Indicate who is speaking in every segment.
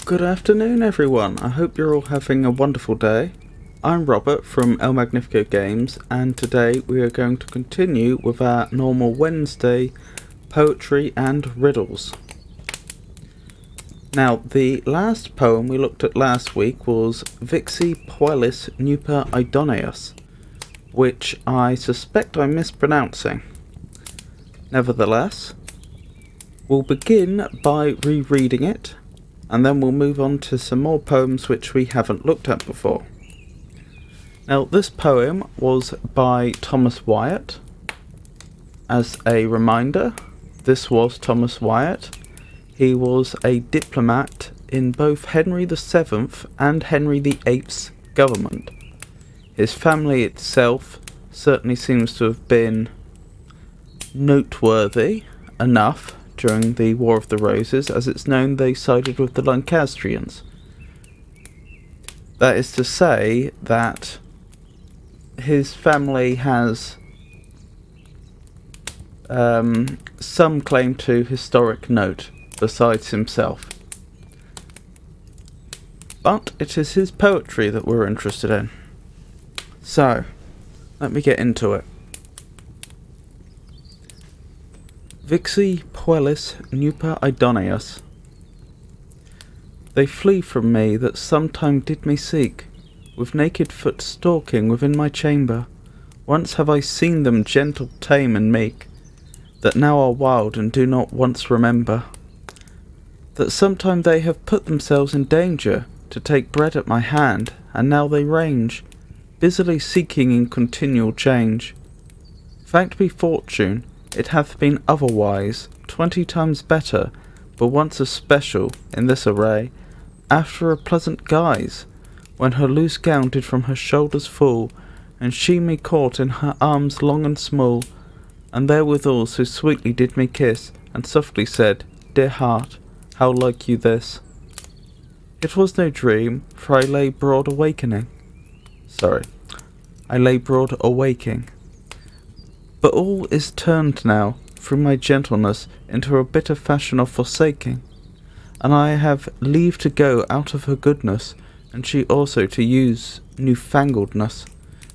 Speaker 1: Good afternoon everyone, I hope you're all having a wonderful day. I'm Robert from El Magnifico Games, and today we are going to continue with our normal Wednesday poetry and riddles. Now, the last poem we looked at last week was Vixi Puellis Nuper Idoneus, which I suspect I'm mispronouncing. Nevertheless, we'll begin by rereading it, and then we'll move on to some more poems which we haven't looked at before. Now, this poem was by Thomas Wyatt. As a reminder, this was Thomas Wyatt. He was a diplomat in both Henry VII and Henry VIII's government. His family itself certainly seems to have been noteworthy enough during the War of the Roses, as it's known they sided with the Lancastrians. That is to say that his family has some claim to historic note besides himself. But it is his poetry that we're interested in. So, let me get into it. Vixi Puellis Nuper Idoneus. They flee from me that sometime did me seek, with naked foot stalking within my chamber. Once have I seen them gentle, tame, and meek, that now are wild and do not once remember. That sometime they have put themselves in danger to take bread at my hand, and now they range, busily seeking in continual change. Thanked be fortune, it hath been otherwise, 20 times better, but once a special, in this array, after a pleasant guise, when her loose gown did from her shoulders fall, and she me caught in her arms long and small, and therewithal so sweetly did me kiss, and softly said, Dear heart, how like you this? It was no dream, for I lay broad awaking. But all is turned now, through my gentleness, into a bitter fashion of forsaking, and I have leave to go out of her goodness, and she also to use newfangledness.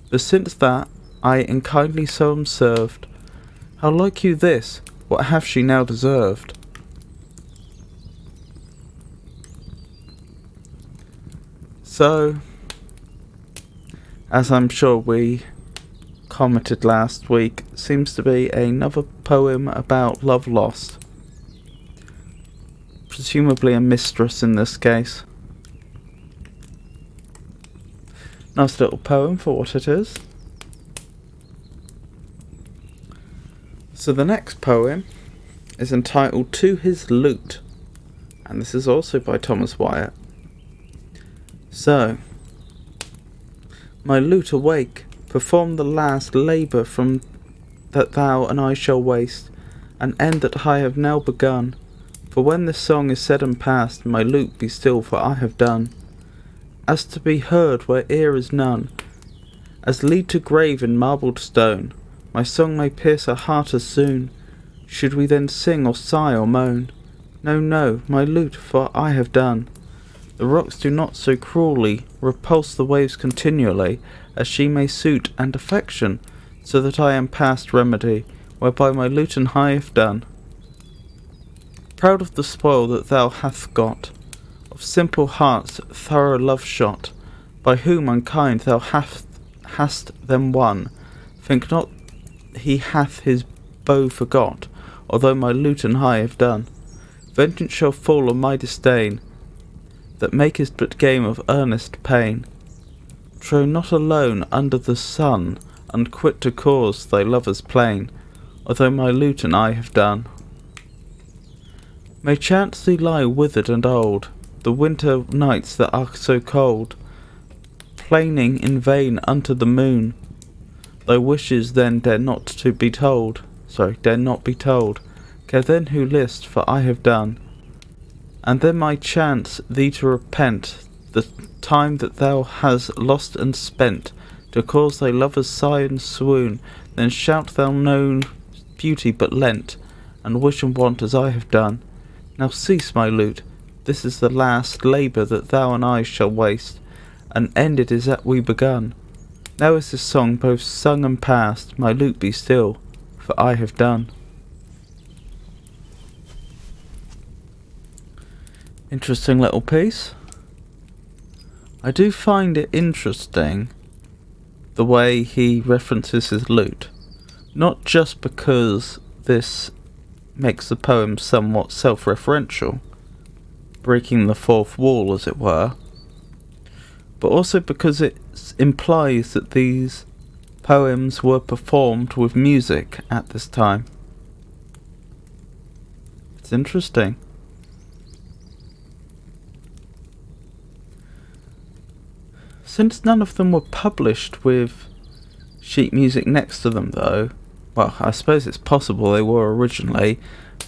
Speaker 1: But since that I in kindly so am served, how like you this? What hath she now deserved? So, as I'm sure we commented last week, seems to be another poem about love lost. Presumably a mistress in this case. Nice little poem for what it is. So the next poem is entitled To His Lute, and this is also by Thomas Wyatt. So, my lute awake, perform the last labour from that thou and I shall waste, an end that I have now begun. For when this song is said and past, my lute be still, for I have done. As to be heard where ear is none, as lead to grave in marbled stone, my song may pierce a heart as soon. Should we then sing or sigh or moan? No, no, my lute, for I have done. The rocks do not so cruelly repulse the waves continually, as she may suit and affection, so that I am past remedy, whereby my lute and I have done. Proud of the spoil that thou hast got, of simple hearts thorough love shot, by whom unkind thou hast them won, think not he hath his bow forgot, although my lute and I have done. Vengeance shall fall on my disdain, that makest but game of earnest pain. Trow not alone under the sun, unquit to cause thy lovers plain, although my lute and I have done. May chance thee lie withered and old, the winter nights that are so cold, plaining in vain unto the moon. Thy wishes then dare not be told. Care then who list, for I have done. And then might chance thee to repent the time that thou hast lost and spent, to cause thy lovers sigh and swoon, then shalt thou no beauty but lent, and wish and want as I have done. Now cease, my lute, This is the last labour that thou and I shall waste, and ended is that we begun. Now is this song both sung and past, my lute be still, for I have done. Interesting little piece. I do find it interesting the way he references his lute, not just because this makes the poem somewhat self-referential, breaking the fourth wall as it were, but also because it implies that these poems were performed with music at this time. It's interesting. Since none of them were published with sheet music next to them though, well, I suppose it's possible they were originally,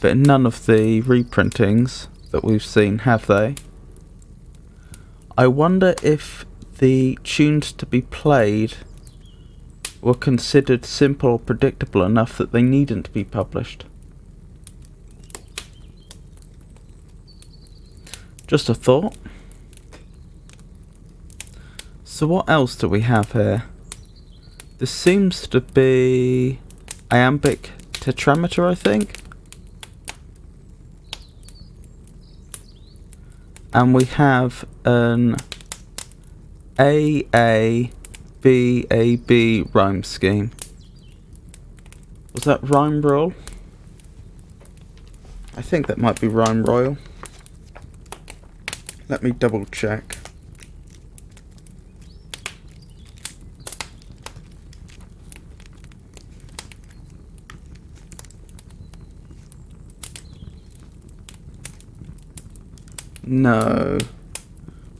Speaker 1: but none of the reprintings that we've seen have they. I wonder if the tunes to be played were considered simple or predictable enough that they needn't be published. Just a thought. So what else do we have here? This seems to be iambic tetrameter, I think. And we have an AABAB rhyme scheme. Was that Rhyme Royal? I think that might be Rhyme Royal. Let me double check. No.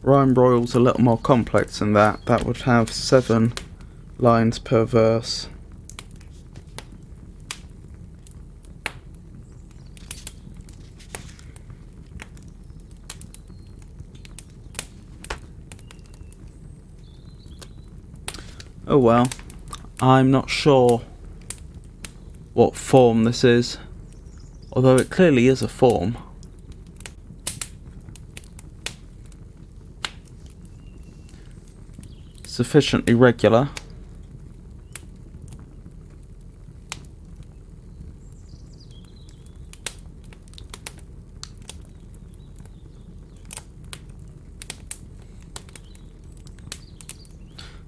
Speaker 1: Rhyme Royal's a little more complex than that. That would have 7 lines per verse. Oh well. I'm not sure what form this is, although it clearly is a form. Sufficiently regular.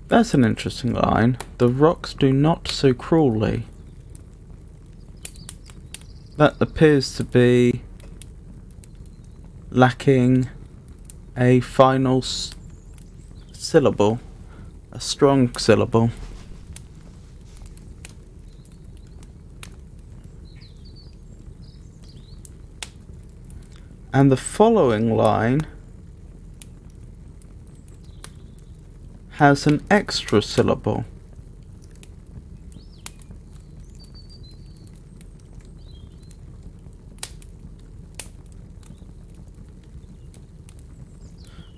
Speaker 1: That's an interesting line. The rocks do not so cruelly. That appears to be lacking a final syllable. A strong syllable. And the following line has an extra syllable.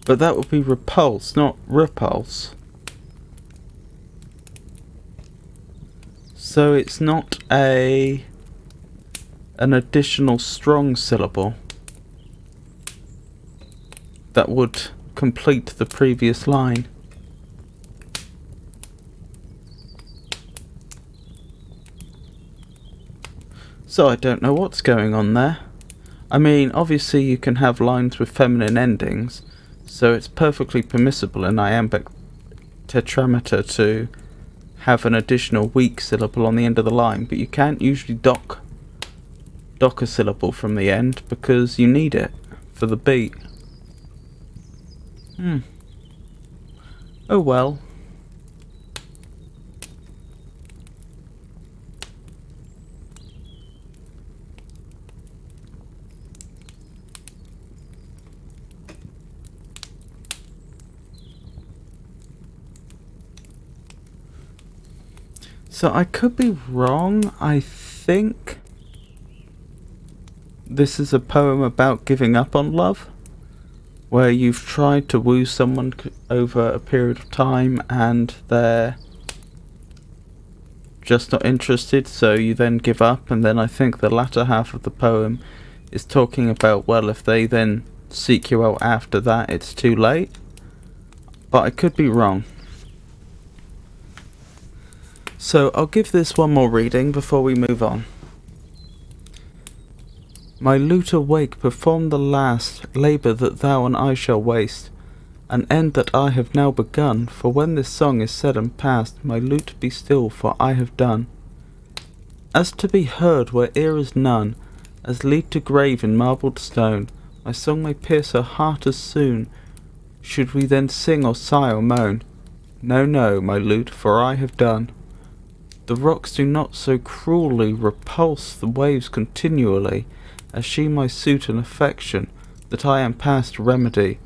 Speaker 1: But that would be repulse, not repulse. So it's not an additional strong syllable that would complete the previous line. So I don't know what's going on there. I mean, obviously you can have lines with feminine endings, so it's perfectly permissible in iambic tetrameter to have an additional weak syllable on the end of the line, but you can't usually dock a syllable from the end because you need it for the beat. Oh well. So I could be wrong. I think this is a poem about giving up on love, where you've tried to woo someone over a period of time and they're just not interested, so you then give up. And then I think the latter half of the poem is talking about, well, if they then seek you out after that, it's too late. But I could be wrong. So I'll give this one more reading before we move on. My lute awake, perform the last labour that thou and I shall waste, an end that I have now begun, for when this song is said and past, my lute be still, for I have done. As to be heard where ear is none, as lead to grave in marbled stone, my song may pierce her heart as soon, should we then sing or sigh or moan. No, no, my lute, for I have done. The rocks do not so cruelly repulse the waves continually, as she my suit and affection, that I am past remedy,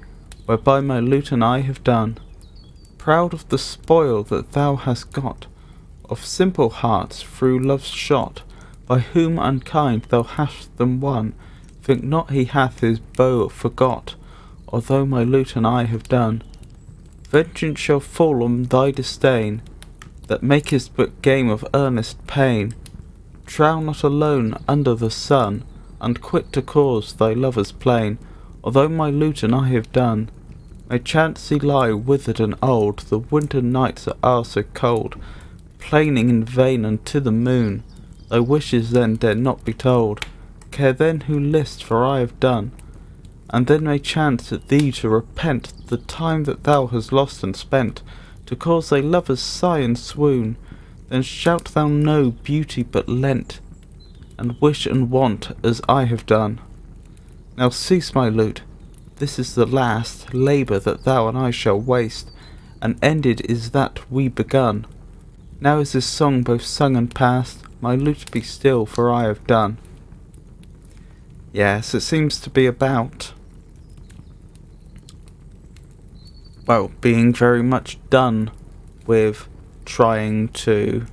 Speaker 1: whereby my lute and I have done. Proud of the spoil that thou hast got, of simple hearts through love's shot, by whom unkind thou hast them won, think not he hath his bow forgot, although my lute and I have done. Vengeance shall fall on thy disdain, that makest but game of earnest pain. Trow not alone under the sun, unquit to cause thy lovers plain, although my lute and I have done. May chance thee lie withered and old, the winter nights that are so cold, plaining in vain unto the moon, thy wishes then dare not be told. Care then who list, for I have done. And then may chance at thee to repent the time that thou hast lost and spent, to cause thy lovers sigh and swoon. Then shalt thou know beauty but lent, and wish and want as I have done. Now cease, my lute, this is the last labour that thou and I shall waste, and ended is that we begun. Now is this song both sung and past, my lute be still, for I have done. Yes, it seems to be about, well, being very much done with trying to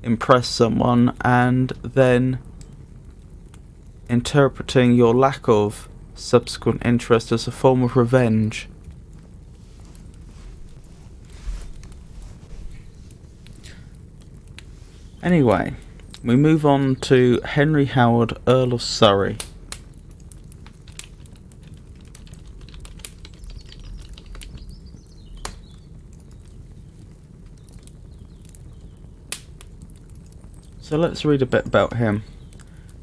Speaker 1: impress someone and then interpreting your lack of subsequent interest as a form of revenge. Anyway, we move on to Henry Howard, Earl of Surrey. So let's read a bit about him.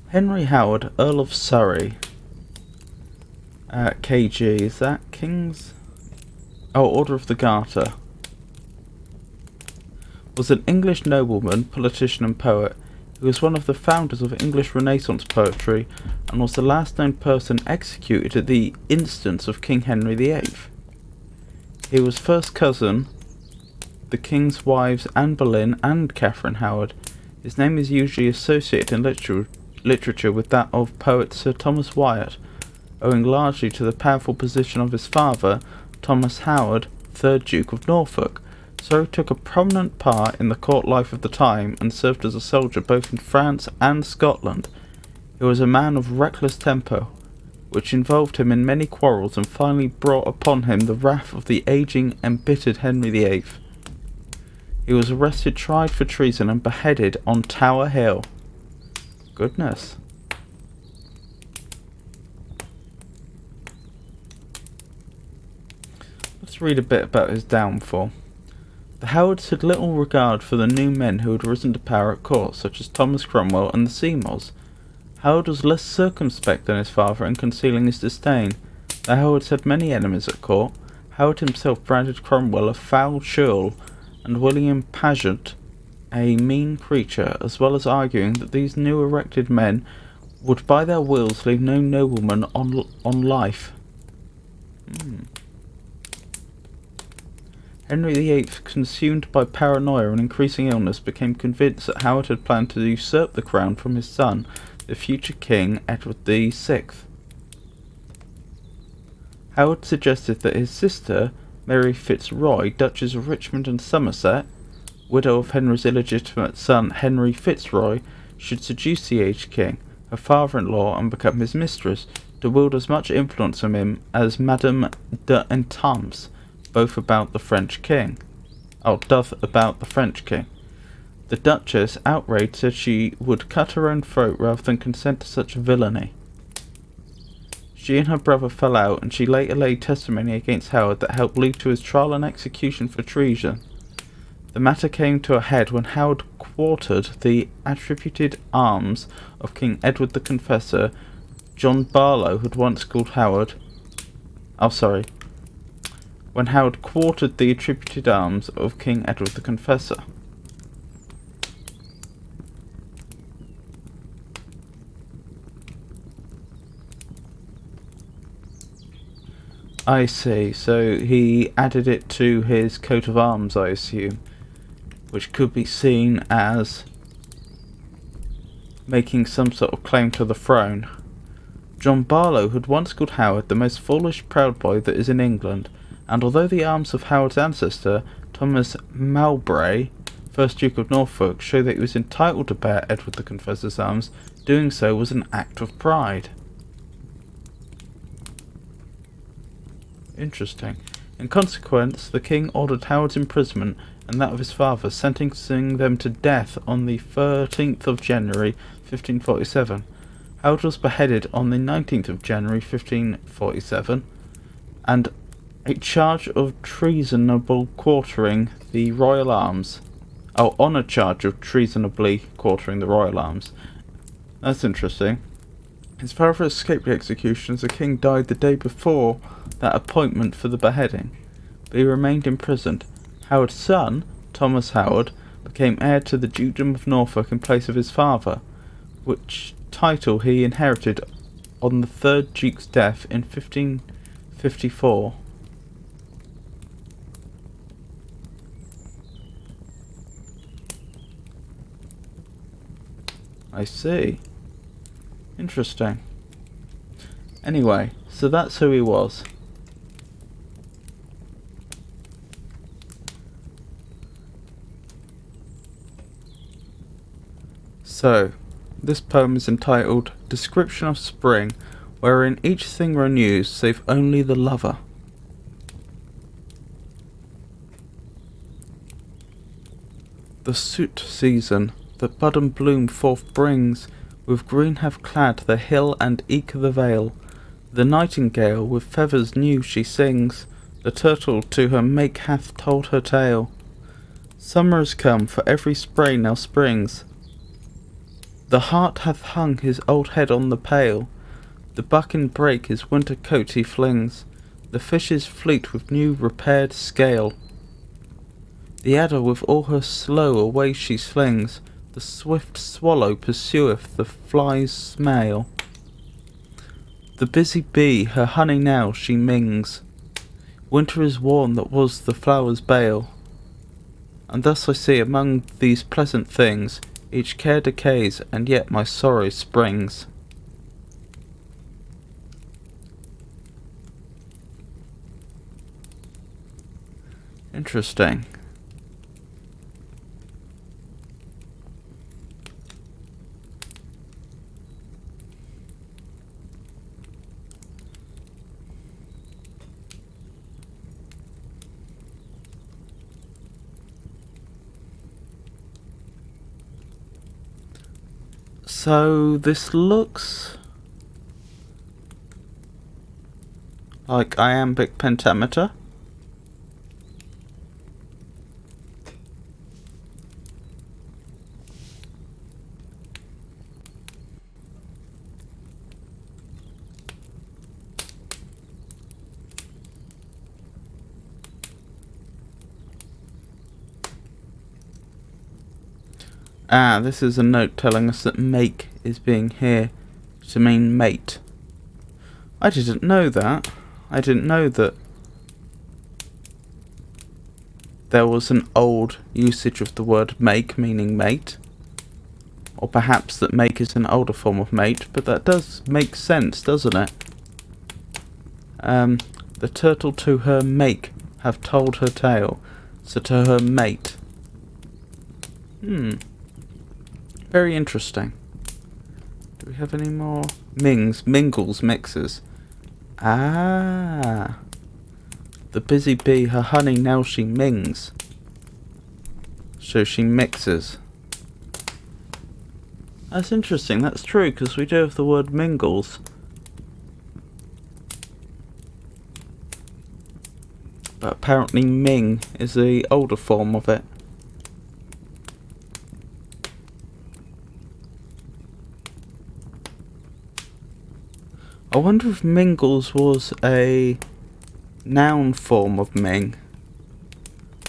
Speaker 1: Henry Howard, Earl of Surrey. KG, is that King's? Oh, Order of the Garter. Was an English nobleman, politician and poet, who was one of the founders of English Renaissance poetry and was the last known person executed at the instance of King Henry VIII. He was first cousin, the King's wives Anne Boleyn and Catherine Howard. His name is usually associated in literature with that of poet Sir Thomas Wyatt, owing largely to the powerful position of his father, Thomas Howard, 3rd Duke of Norfolk. Surrey took a prominent part in the court life of the time and served as a soldier both in France and Scotland. He was a man of reckless temper, which involved him in many quarrels and finally brought upon him the wrath of the aging, embittered Henry VIII. He was arrested, tried for treason and beheaded on Tower Hill. Goodness. Let's read a bit about his downfall. The Howards had little regard for the new men who had risen to power at court, such as Thomas Cromwell and the Seymours. Howard was less circumspect than his father in concealing his disdain. The Howards had many enemies at court. Howard himself branded Cromwell a foul churl, and William Paget a mean creature, as well as arguing that these new erected men would by their wills leave no nobleman on life. Henry VIII, consumed by paranoia and increasing illness, became convinced that Howard had planned to usurp the crown from his son, the future King Edward VI. Howard suggested that his sister, Mary Fitzroy, Duchess of Richmond and Somerset, widow of Henry's illegitimate son Henry Fitzroy, should seduce the aged king, her father-in-law, and become his mistress, to wield as much influence on him as Madame d'Etampes, both about the French king. doth about the French king. The Duchess, outraged, said she would cut her own throat rather than consent to such villainy. She and her brother fell out, and she later laid testimony against Howard that helped lead to his trial and execution for treason. The matter came to a head when Howard quartered the attributed arms of King Edward the Confessor. John Barlow had once called Howard... when Howard quartered the attributed arms of King Edward the Confessor. I see, so he added it to his coat of arms, I assume, which could be seen as making some sort of claim to the throne. John Barlow had once called Howard the most foolish proud boy that is in England, and although the arms of Howard's ancestor, Thomas Mowbray, 1st Duke of Norfolk, show that he was entitled to bear Edward the Confessor's arms, doing so was an act of pride. Interesting. In consequence, the king ordered Howard's imprisonment and that of his father, sentencing them to death on the 13th of January 1547. Howard was beheaded on the 19th of January 1547, and a charge of treasonable quartering the royal arms. Oh, on a charge of treasonably quartering the royal arms. That's interesting. His father escaped the execution as the king died the day before that appointment for the beheading, but he remained imprisoned. Howard's son, Thomas Howard, became heir to the Dukedom of Norfolk in place of his father, which title he inherited on the 3rd Duke's death in 1554. I see. Interesting. Anyway, so that's who he was. So, this poem is entitled Description of Spring, wherein each thing renews save only the lover. The soot season that bud and bloom forth brings, with green have clad the hill and eke the vale. The nightingale with feathers new she sings, the turtle to her mate hath told her tale. Summer is come, for every spray now springs. The hart hath hung his old head on the pail, the buck in brake his winter coat he flings, the fish is fleet with new repaired scale. The adder with all her slow away she slings, the swift swallow pursueth the fly's smail. The busy bee her honey now she mings, winter is worn that was the flower's bale. And thus I see among these pleasant things, each care decays, and yet my sorrow springs. Interesting. So this looks like iambic pentameter. Ah, this is a note telling us that make is being here to mean mate. I didn't know that. I didn't know that there was an old usage of the word make meaning mate. Or perhaps that make is an older form of mate, but that does make sense, doesn't it? The turtle to her make have told her tale, so to her mate. Very interesting. Do we have any more? Mingles, mixes. Ah. The busy bee, her honey now she mings. So she mixes. That's interesting, that's true, because we do have the word mingles. But apparently Ming is the older form of it. I wonder if Mingles was a noun form of Ming.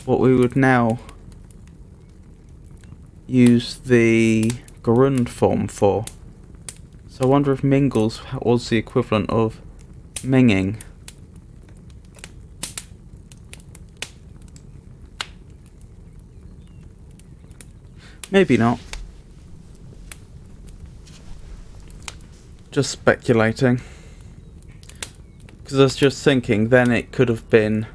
Speaker 1: What we would now use the gerund form for. So I wonder if Mingles was the equivalent of Minging. Maybe not. Just speculating. Because I was just thinking, then it could have been...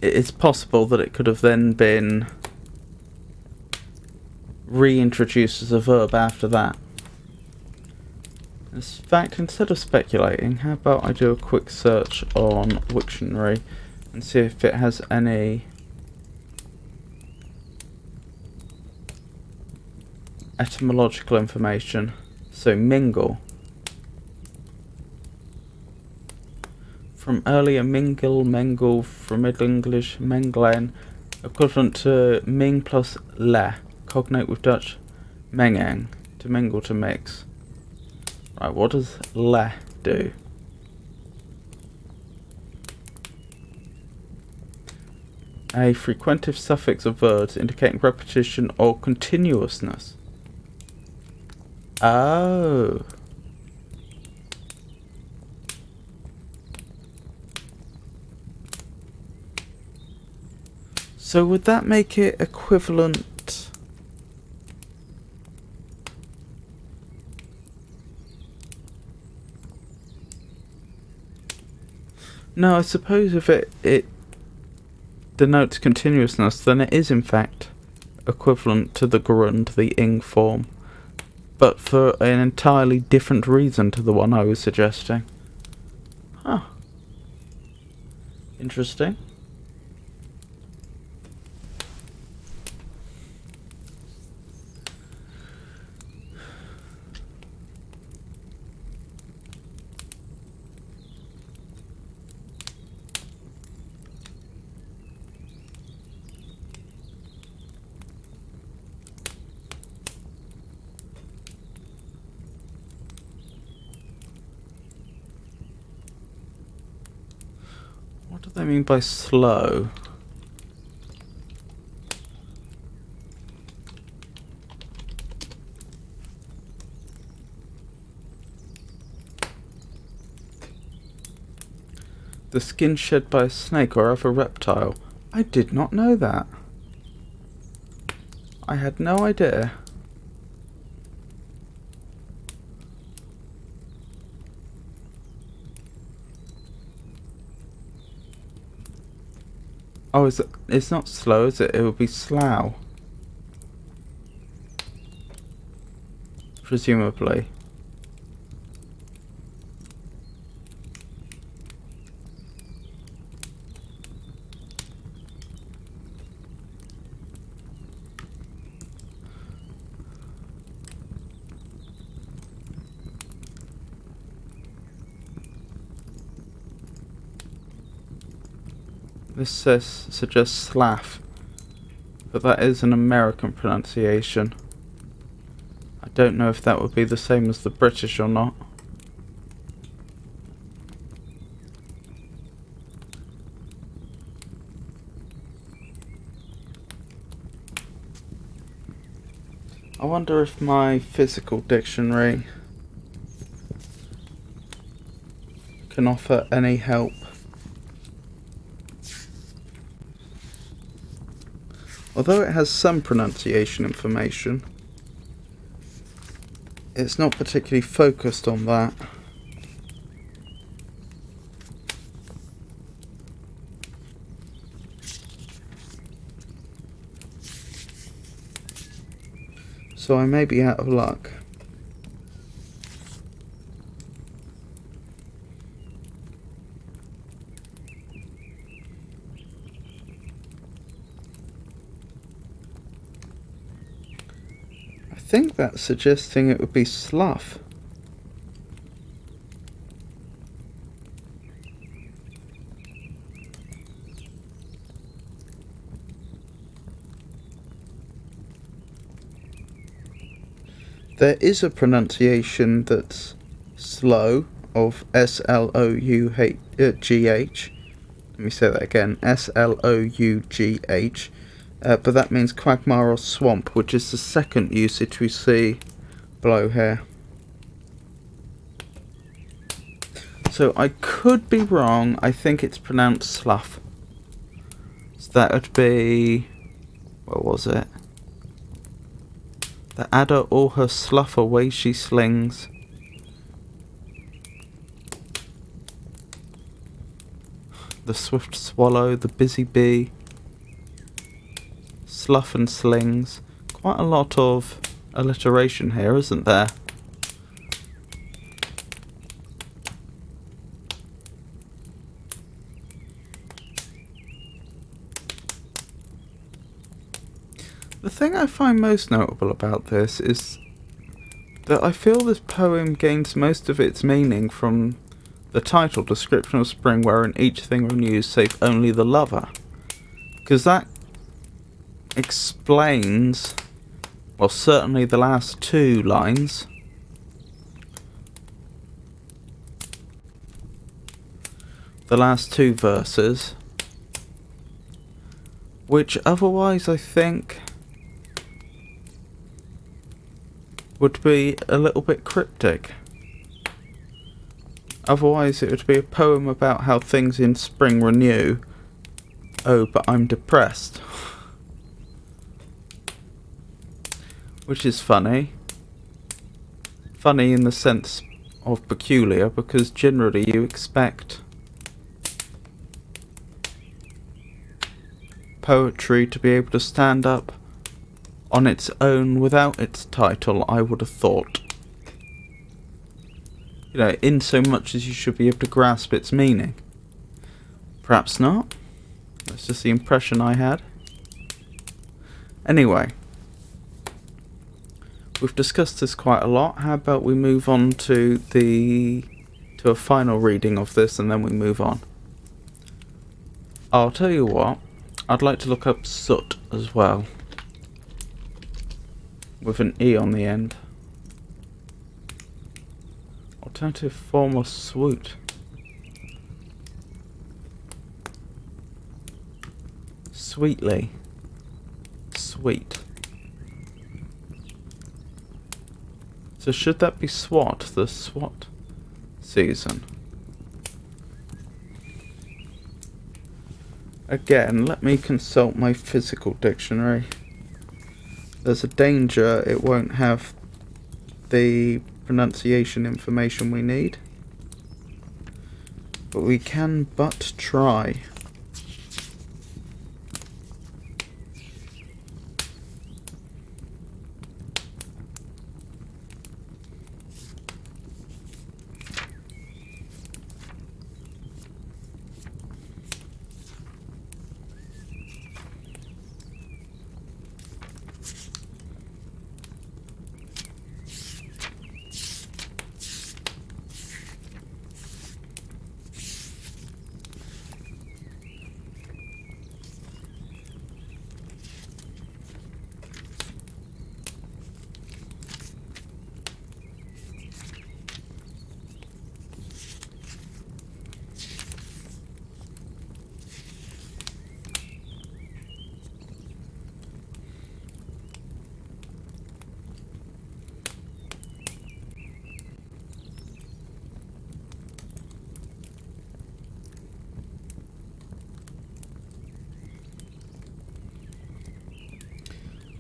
Speaker 1: It's possible that it could have then been reintroduced as a verb after that. In fact, instead of speculating, how about I do a quick search on Wiktionary and see if it has any etymological information. So, mingle. From earlier mingle, mengle, from Middle English, menglen, equivalent to ming plus le, cognate with Dutch mengen, to mingle, to mix. Right, what does le do? A frequentive suffix of words indicating repetition or continuousness. Oh. So would that make it equivalent? No, I suppose if it denotes continuousness, then it is in fact equivalent to the gerund, the ing form, but for an entirely different reason to the one I was suggesting. Huh. Interesting. What do they mean by slow? The skin shed by a snake or other reptile. I did not know that. I had no idea. Oh, is it? It's not slow, is it? It would be slough. Presumably. This suggests slaff, but that is an American pronunciation. I don't know if that would be the same as the British or not. I wonder if my physical dictionary can offer any help. Although it has some pronunciation information, it's not particularly focused on that. So I may be out of luck. I think that's suggesting it would be slough. there is a pronunciation that's slow of S-L-O-U-G-H. Let me say that again, S-L-O-U-G-H. But that means quagmire or swamp, which is the second usage we see below here. So I could be wrong. I think it's pronounced slough. So that would be... what was it? The adder all her slough away she slings. The swift swallow, the busy bee. Slough and slings. Quite a lot of alliteration here, isn't there? The thing I find most notable about this is that I feel this poem gains most of its meaning from the title, Description of Spring, wherein each thing renews save only the lover. Because that explains, well, certainly the last two lines. The last two verses. Which otherwise I think would be a little bit cryptic. Otherwise it would be a poem about how things in spring renew. Oh, but I'm depressed. Which is funny. Funny in the sense of peculiar, because generally you expect poetry to be able to stand up on its own without its title, I would have thought. You know, in so much as you should be able to grasp its meaning. Perhaps not. That's just the impression I had. Anyway. We've discussed this quite a lot. How about we move on to a final reading of this and then we move on. I'll tell you what. I'd like to look up soot as well. With an E on the end. Alternative form of swoot. Sweetly. Sweet. So should that be swat? The swat season. Again, let me consult my physical dictionary. There's a danger it won't have the pronunciation information we need. But we can but try.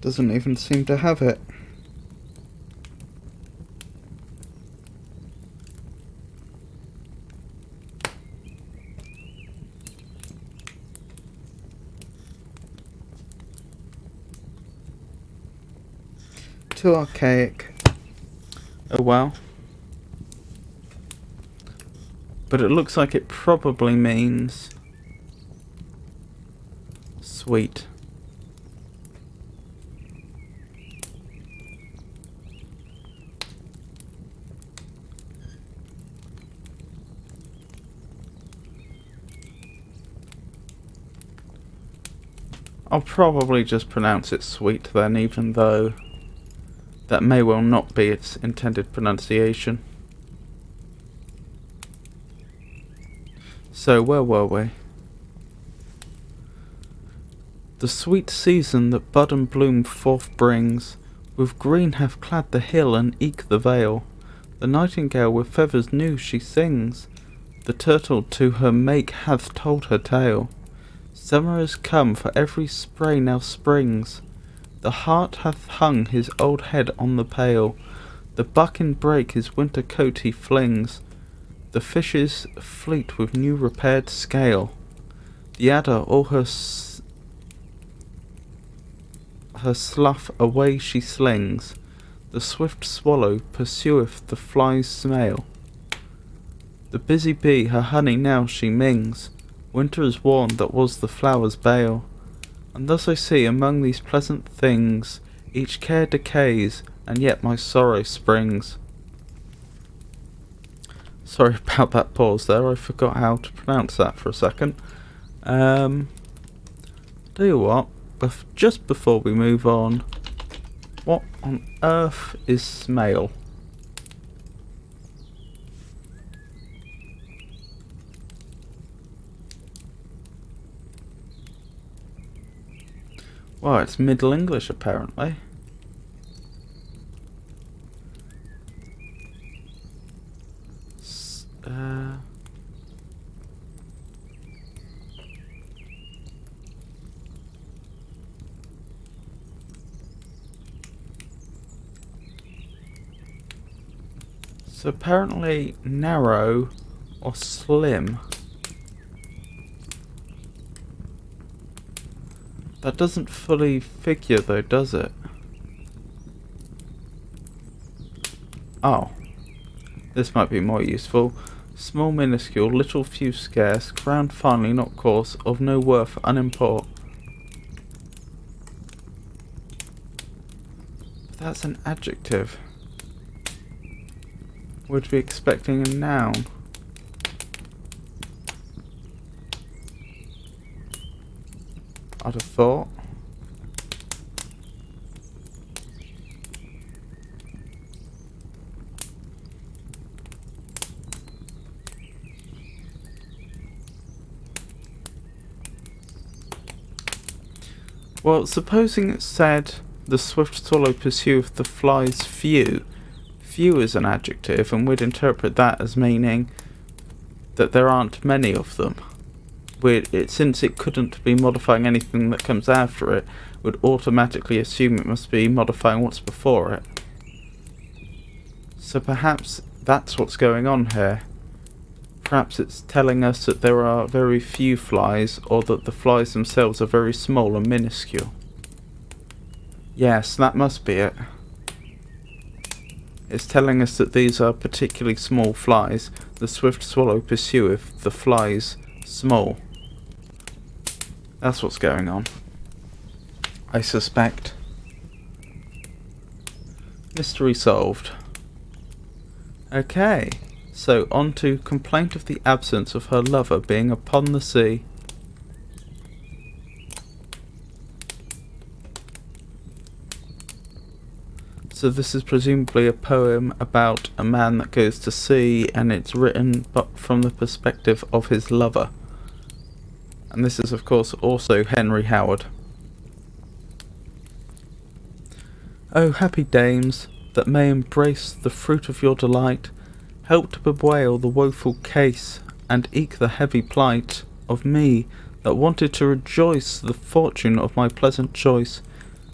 Speaker 1: Doesn't even seem to have it. Too archaic. Oh well. But it looks like it probably means sweet. I'll probably just pronounce it sweet then, even though That may well not be its intended pronunciation. So, where were we? The sweet season that bud and bloom forth brings, with green hath clad the hill and eke the vale. The nightingale with feathers new she sings, the turtle to her mate hath told her tale. Summer is come, for every spray now springs, the hart hath hung his old head on the pail, the buck in brake his winter coat he flings, the fishes fleet with new repaired scale, the adder all her slough away she slings, the swift swallow pursueth the fly's snail. The busy bee her honey now she mings, winter is worn that was the flower's bale. And thus I see among these pleasant things, each care decays, and yet my sorrow springs. Sorry about that pause there, I forgot how to pronounce that for a second. Tell you what, just before we move on, what on earth is smail? Well, it's Middle English apparently. So apparently narrow or slim. That doesn't fully figure though, does it? Oh. This might be more useful. Small, minuscule, little, few, scarce, ground finely, not coarse, of no worth, unimport. But that's an adjective. Would be expecting a noun. I'd have thought. Well, supposing it said, the swift swallow pursueth the fly's few. Few is an adjective, and we'd interpret that as meaning that there aren't many of them. Since it couldn't be modifying anything that comes after it, would automatically assume it must be modifying what's before it. So perhaps that's what's going on here. Perhaps it's telling us that there are very few flies, or that the flies themselves are very small and minuscule. Yes, that must be it. It's telling us that these are particularly small flies. The swift swallow pursueth the flies small. That's what's going on, I suspect. Mystery solved. Okay, so on to complaint of the absence of her lover being upon the sea. So this is presumably a poem about a man that goes to sea, and it's written but from the perspective of his lover. And this is of course also Henry Howard. O happy dames, that may embrace the fruit of your delight, help to bewail the woeful case, and eke the heavy plight of me, that wanted to rejoice the fortune of my pleasant choice.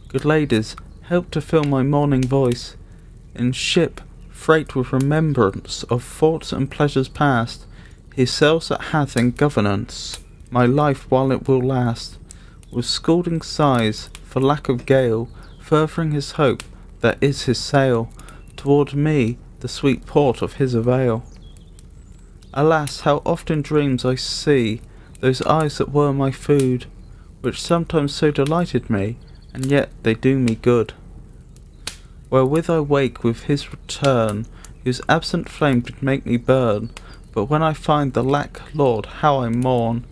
Speaker 1: Good ladies, help to fill my morning voice, in ship, freight with remembrance of thoughts and pleasures past, he sails that hath in governance my life while it will last, with scalding sighs for lack of gale, furthering his hope that is his sail, toward me the sweet port of his avail. Alas, how oft in dreams I see those eyes that were my food, which sometimes so delighted me, and yet they do me good. Wherewith I wake with his return, whose absent flame did make me burn, but when I find the lack, Lord, how I mourn.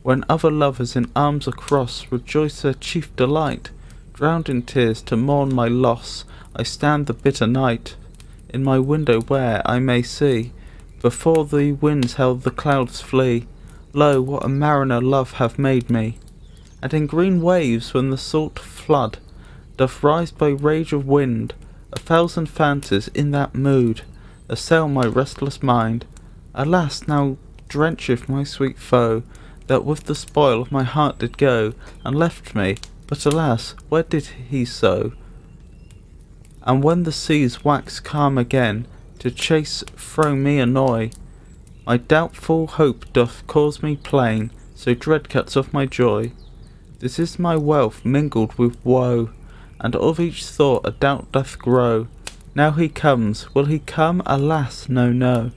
Speaker 1: When other lovers in arms across rejoice their chief delight, Drowned in tears to mourn my loss, I stand the bitter night in my window where I may see, before the winds how the clouds flee. Lo, what a mariner love hath made me! And in green waves when the salt flood doth rise by rage of wind, 1,000 fancies in that mood assail my restless mind. Alas, now drencheth my sweet foe, that with the spoil of my heart did go, and left me, but alas, why did he so? And when the seas wax calm again, to chase fro me annoy, my doubtful hope doth cause me pain, so dread cuts off my joy. This is my wealth mingled with woe, and of each thought a doubt doth grow. Now he comes, will he come? Alas, no, no.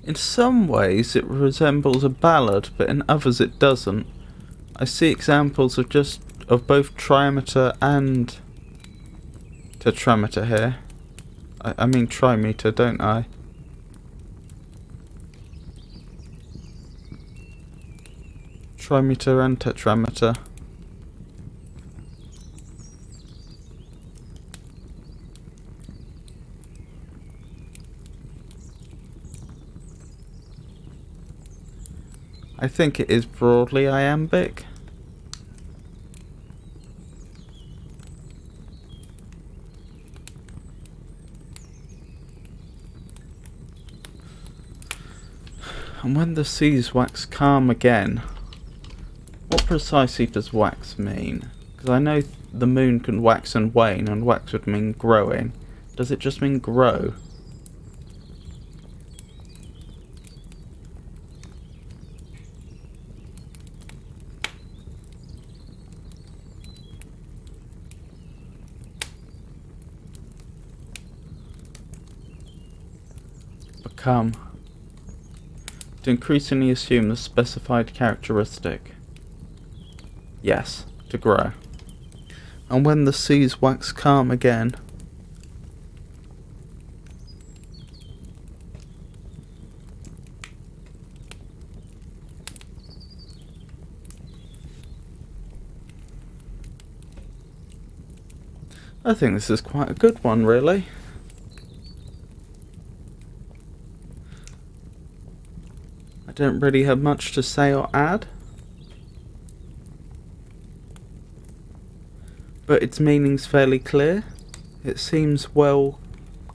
Speaker 1: In some ways it resembles a ballad, but in others it doesn't. I see examples of both trimeter and tetrameter here. I mean trimeter, don't I? Trimeter and tetrameter. I think it is broadly iambic. And when the seas wax calm again, what precisely does wax mean? Because I know the moon can wax and wane, and wax would mean growing. Does it just mean grow? Become. To increasingly assume the specified characteristic. Yes, to grow. And when the seas wax calm again, I think this is quite a good one, really. I don't really have much to say or add, but its meaning's fairly clear. It seems well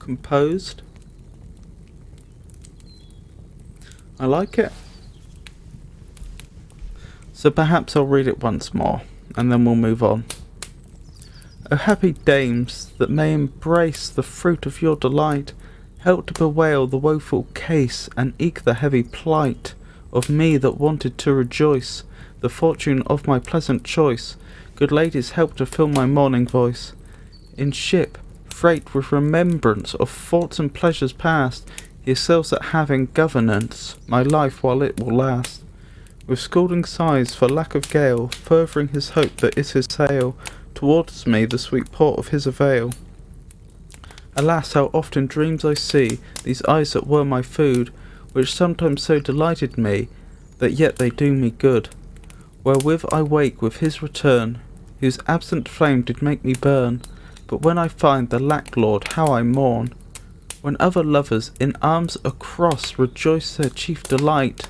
Speaker 1: composed. I like it. So perhaps I'll read it once more, and then we'll move on. O happy dames that may embrace the fruit of your delight, help to bewail the woeful case, and eke the heavy plight of me that wanted to rejoice the fortune of my pleasant choice. Good ladies, help to fill my morning voice. In ship, freight with remembrance of thoughts and pleasures past, yourselves that have in governance my life while it will last. With scalding sighs for lack of gale, furthering his hope that is his sail towards me, the sweet port of his avail. Alas, how often dreams I see, these eyes that were my food, which sometimes so delighted me, that yet they do me good. Wherewith I wake with his return, whose absent flame did make me burn. But when I find the lack-lord, how I mourn. When other lovers in arms across rejoice their chief delight,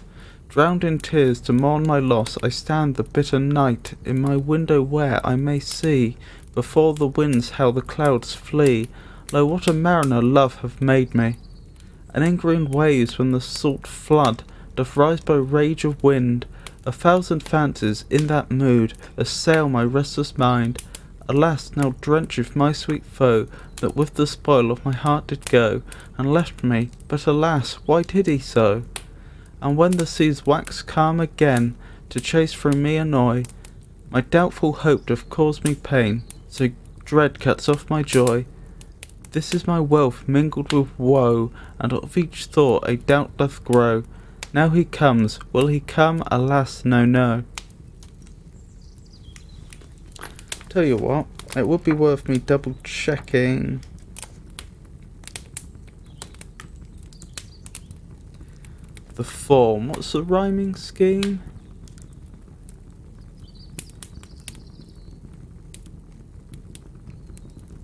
Speaker 1: drowned in tears to mourn my loss, I stand the bitter night in my window where I may see, before the winds how the clouds flee. Lo, what a mariner love hath made me! And in green waves when the salt flood doth rise by rage of wind, 1,000 fancies in that mood assail my restless mind. Alas, now drencheth my sweet foe, that with the spoil of my heart did go, and left me, but alas, why did he so? And when the seas wax calm again, to chase through me annoy, my doubtful hope doth cause me pain, so dread cuts off my joy. This is my wealth mingled with woe, and of each thought a doubt doth grow. Now he comes, will he come? Alas, no, no. Tell you what, it would be worth me double checking the form. What's the rhyming scheme?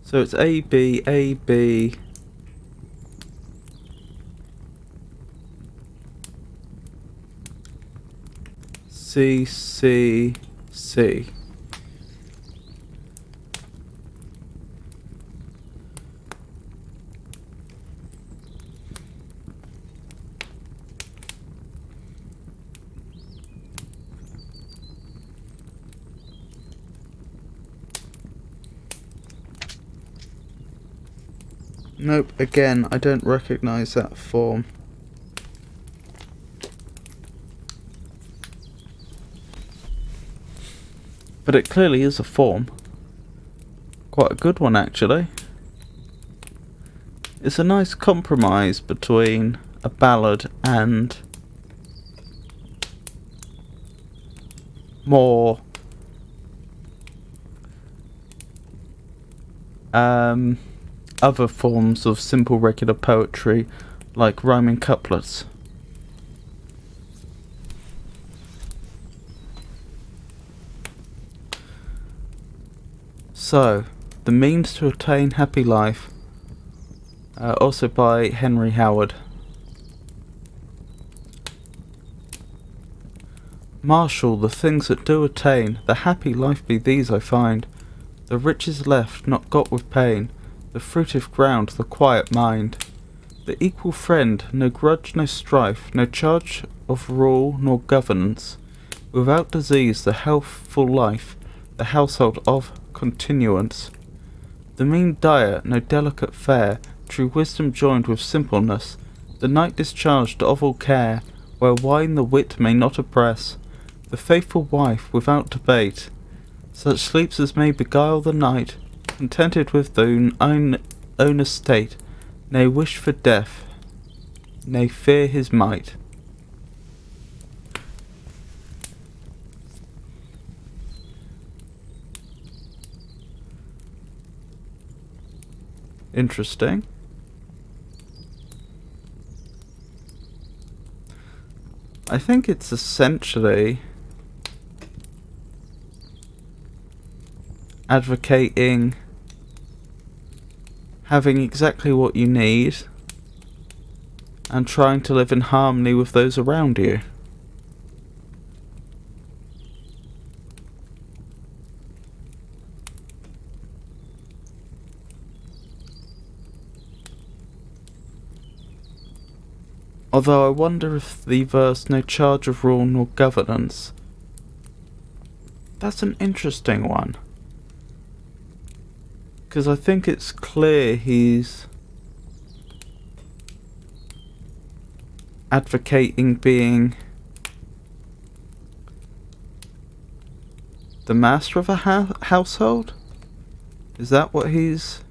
Speaker 1: So it's A, B, A, B. C, C, C. Nope, again, I don't recognise that form. But it clearly is a form. Quite a good one, actually. It's a nice compromise between a ballad and more other forms of simple regular poetry, like rhyming couplets. So, The Means to Attain Happy Life, also by Henry Howard. Marshal the things that do attain, the happy life be these I find, the riches left, not got with pain, the fruitive ground, the quiet mind, the equal friend, no grudge, no strife, no charge of rule nor governance, without disease, the healthful life, the household of continuance, the mean diet, no delicate fare, true wisdom joined with simpleness, the night discharged of all care, where wine the wit may not oppress, the faithful wife without debate, such sleeps as may beguile the night, contented with thine own estate, nay wish for death, nay fear his might. Interesting. I think it's essentially advocating having exactly what you need and trying to live in harmony with those around you. Although I wonder if the verse no charge of rule nor governance, that's an interesting one. Because I think it's clear he's advocating being the master of a household? Is that what he's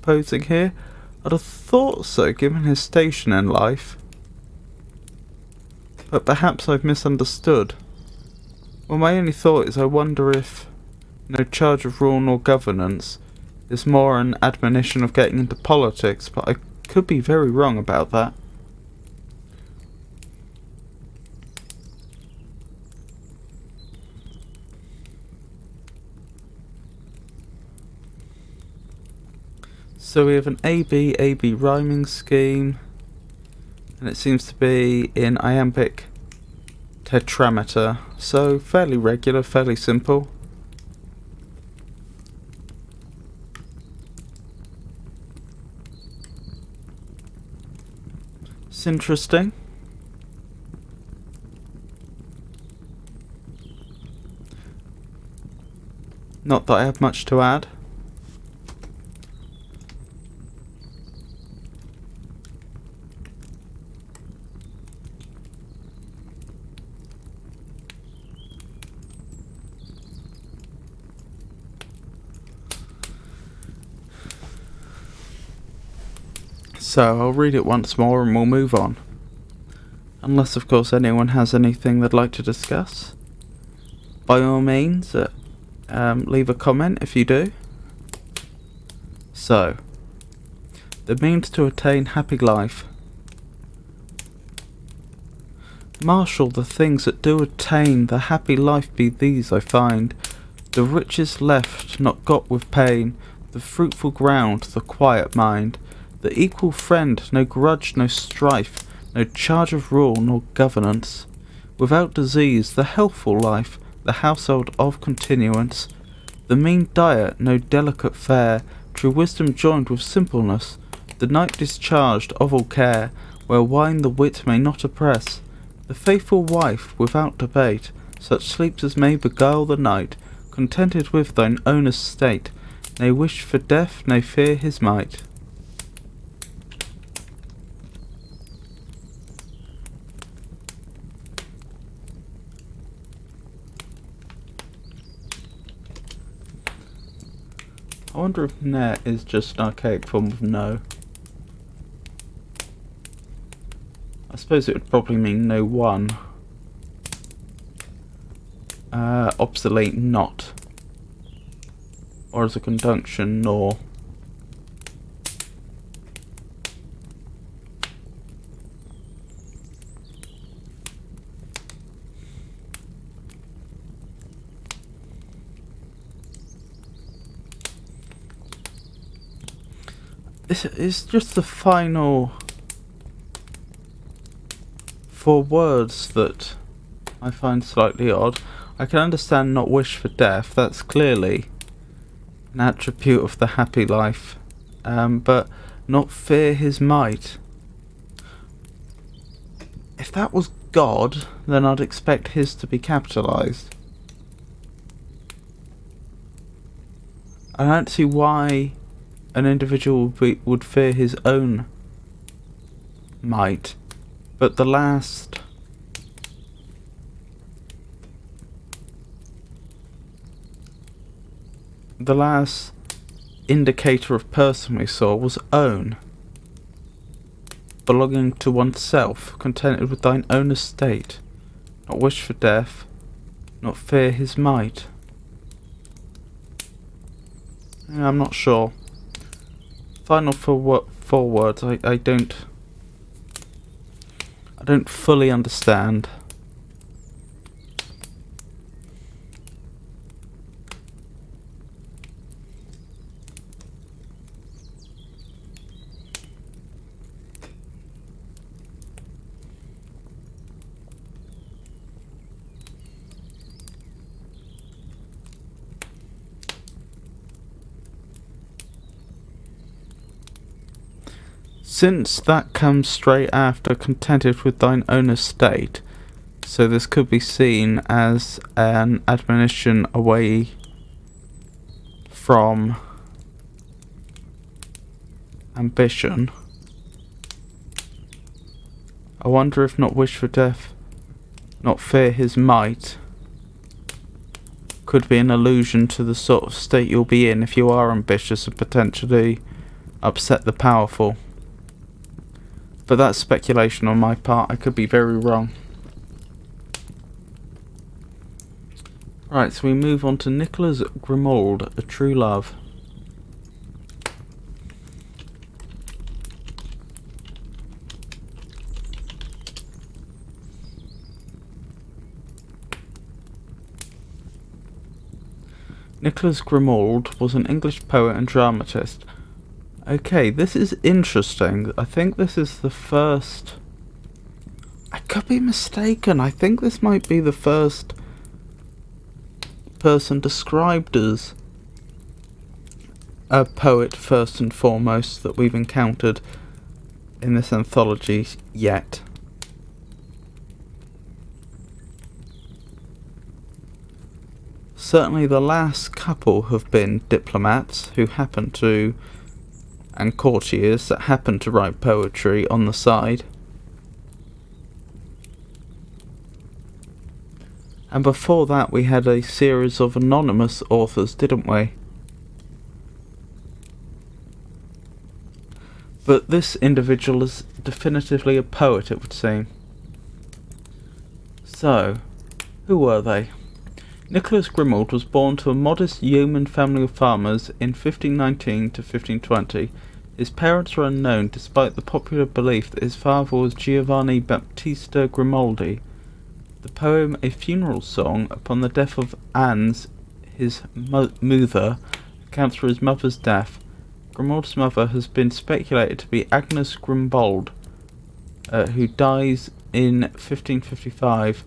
Speaker 1: posing here? I'd have thought so, given his station in life. But perhaps I've misunderstood. Well, my only thought is I wonder if no charge of rule nor governance is more an admonition of getting into politics, but I could be very wrong about that. So we have an AB rhyming scheme, and it seems to be in iambic tetrameter, so fairly regular, fairly simple. It's interesting. Not that I have much to add. So I'll read it once more and we'll move on. Unless, of course, anyone has anything they'd like to discuss. By all means, leave a comment if you do. So, the means to attain happy life. Marshal the things that do attain the happy life be these I find. The riches left, not got with pain, the fruitful ground, the quiet mind, the equal friend, no grudge, no strife, no charge of rule nor governance, without disease, the healthful life, the household of continuance, the mean diet, no delicate fare, true wisdom joined with simpleness, the night discharged of all care, where wine the wit may not oppress, the faithful wife without debate, such sleeps as may beguile the night, contented with thine own estate, ne wish for death, ne fear his might. I wonder if net is just an archaic form of no. I suppose it would probably mean no one. Obsolete not. Or as a conjunction nor. This is just the final 4 words that I find slightly odd. I can understand not wish for death, that's clearly an attribute of the happy life, but not fear his might. If that was God, then I'd expect his to be capitalised. I don't see why an individual would fear his own might, but the last indicator of person we saw was own, belonging to oneself, contented with thine own estate, not wish for death, not fear his might. I'm not sure. Final 4 words, I don't fully understand. Since that comes straight after contented with thine own estate, so this could be seen as an admonition away from ambition. I wonder if not wish for death, not fear his might, could be an allusion to the sort of state you'll be in if you are ambitious and potentially upset the powerful. But that's speculation on my part, I could be very wrong. Right, so we move on to Nicholas Grimoald, A True Love. Nicholas Grimoald was an English poet and dramatist. Okay, this is interesting. I think this is the first... I could be mistaken. I think this might be the first person described as a poet first and foremost that we've encountered in this anthology yet. Certainly the last couple have been diplomats who happen to... and courtiers that happen to write poetry on the side. And before that we had a series of anonymous authors, didn't we? But this individual is definitively a poet, it would seem. So, who were they? Nicholas Grimald was born to a modest yeoman family of farmers in 1519 to 1520. His parents were unknown, despite the popular belief that his father was Giovanni Battista Grimaldi. The poem A Funeral Song upon the death of Anne's, his mother, accounts for his mother's death. Grimald's mother has been speculated to be Agnes Grimbald, who dies in 1555.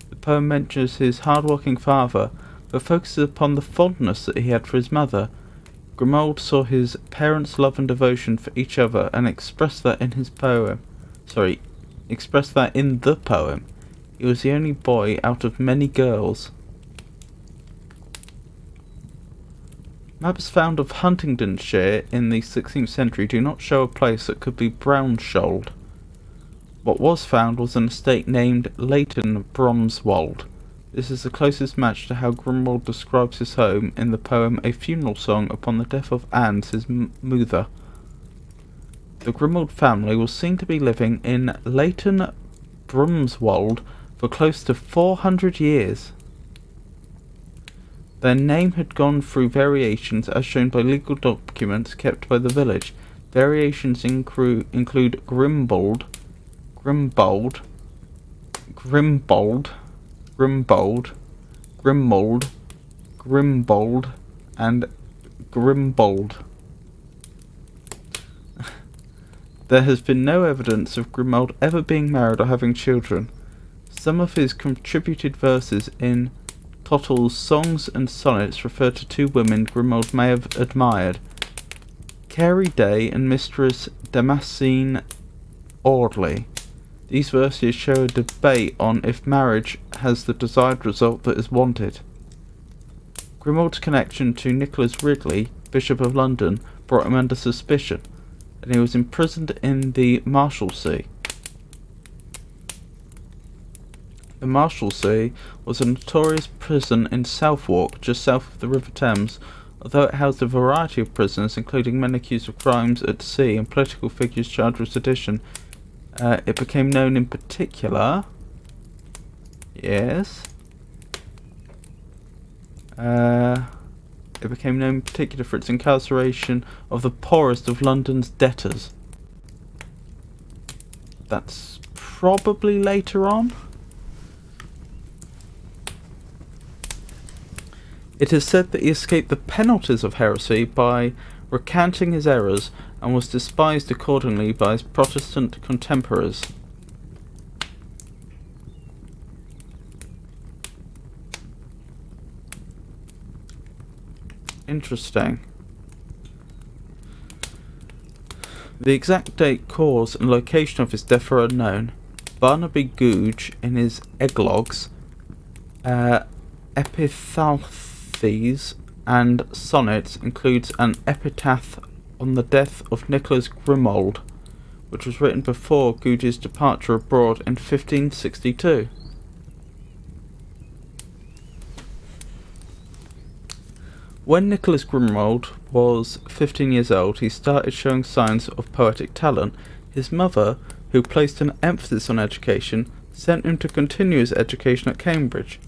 Speaker 1: The poem mentions his hard-working father, but focuses upon the fondness that he had for his mother. Grimald saw his parents' love and devotion for each other and expressed that in the poem. He was the only boy out of many girls. Maps found of Huntingdonshire in the 16th century do not show a place that could be Brownshold. What was found was an estate named Leighton Bromswold. This is the closest match to how Grimald describes his home in the poem A Funeral Song upon the death of Anne's, his mother. The Grimald family was seen to be living in Leighton Bromswold for close to 400 years. Their name had gone through variations as shown by legal documents kept by the village. Variations include Grimbold, Grimmold, and Grimbold. There has been no evidence of Grimald ever being married or having children. Some of his contributed verses in Tottle's Songs and Sonnets refer to two women Grimald may have admired, Carey Day and Mistress Damascene Audley. These verses show a debate on if marriage has the desired result that is wanted. Grimald's connection to Nicholas Ridley, Bishop of London, brought him under suspicion, and he was imprisoned in the Marshalsea. The Marshalsea was a notorious prison in Southwark, just south of the River Thames. Although it housed a variety of prisoners, including men accused of crimes at sea and political figures charged with sedition, it became known in particular... Yes? It became known in particular for its incarceration of the poorest of London's debtors. That's probably later on. It is said that he escaped the penalties of heresy by recanting his errors and was despised accordingly by his Protestant contemporaries. Interesting. The exact date, cause, and location of his death are unknown. Barnaby Googe, in his Eglogs, Epitaphes and Sonnets, includes an epitaph on the death of Nicholas Grimald, which was written before Googe's departure abroad in 1562. When Nicholas Grimald was 15 years old, he started showing signs of poetic talent. His mother, who placed an emphasis on education, sent him to continue his education at Cambridge.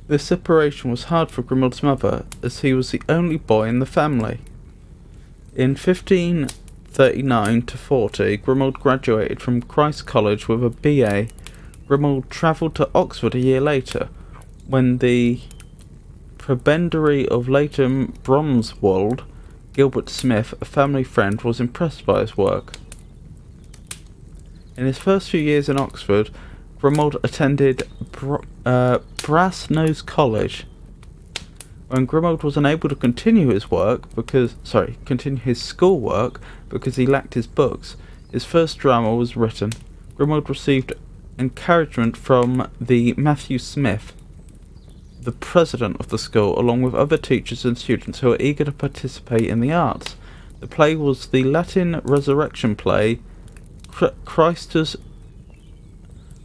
Speaker 1: This separation was hard for Grimald's mother, as he was the only boy in the family. In 1539 to 40, Grimald graduated from Christ's College with a BA. Grimald travelled to Oxford a year later, when the prebendary of Leighton Bromswold, Gilbert Smith, a family friend, was impressed by his work. In his first few years in Oxford, Grimald attended Brasenose College. When Grimald was unable to continue his schoolwork because he lacked his books, his first drama was written. Grimald received encouragement from the Matthew Smith, the president of the school, along with other teachers and students who were eager to participate in the arts. The play was the Latin resurrection play Christus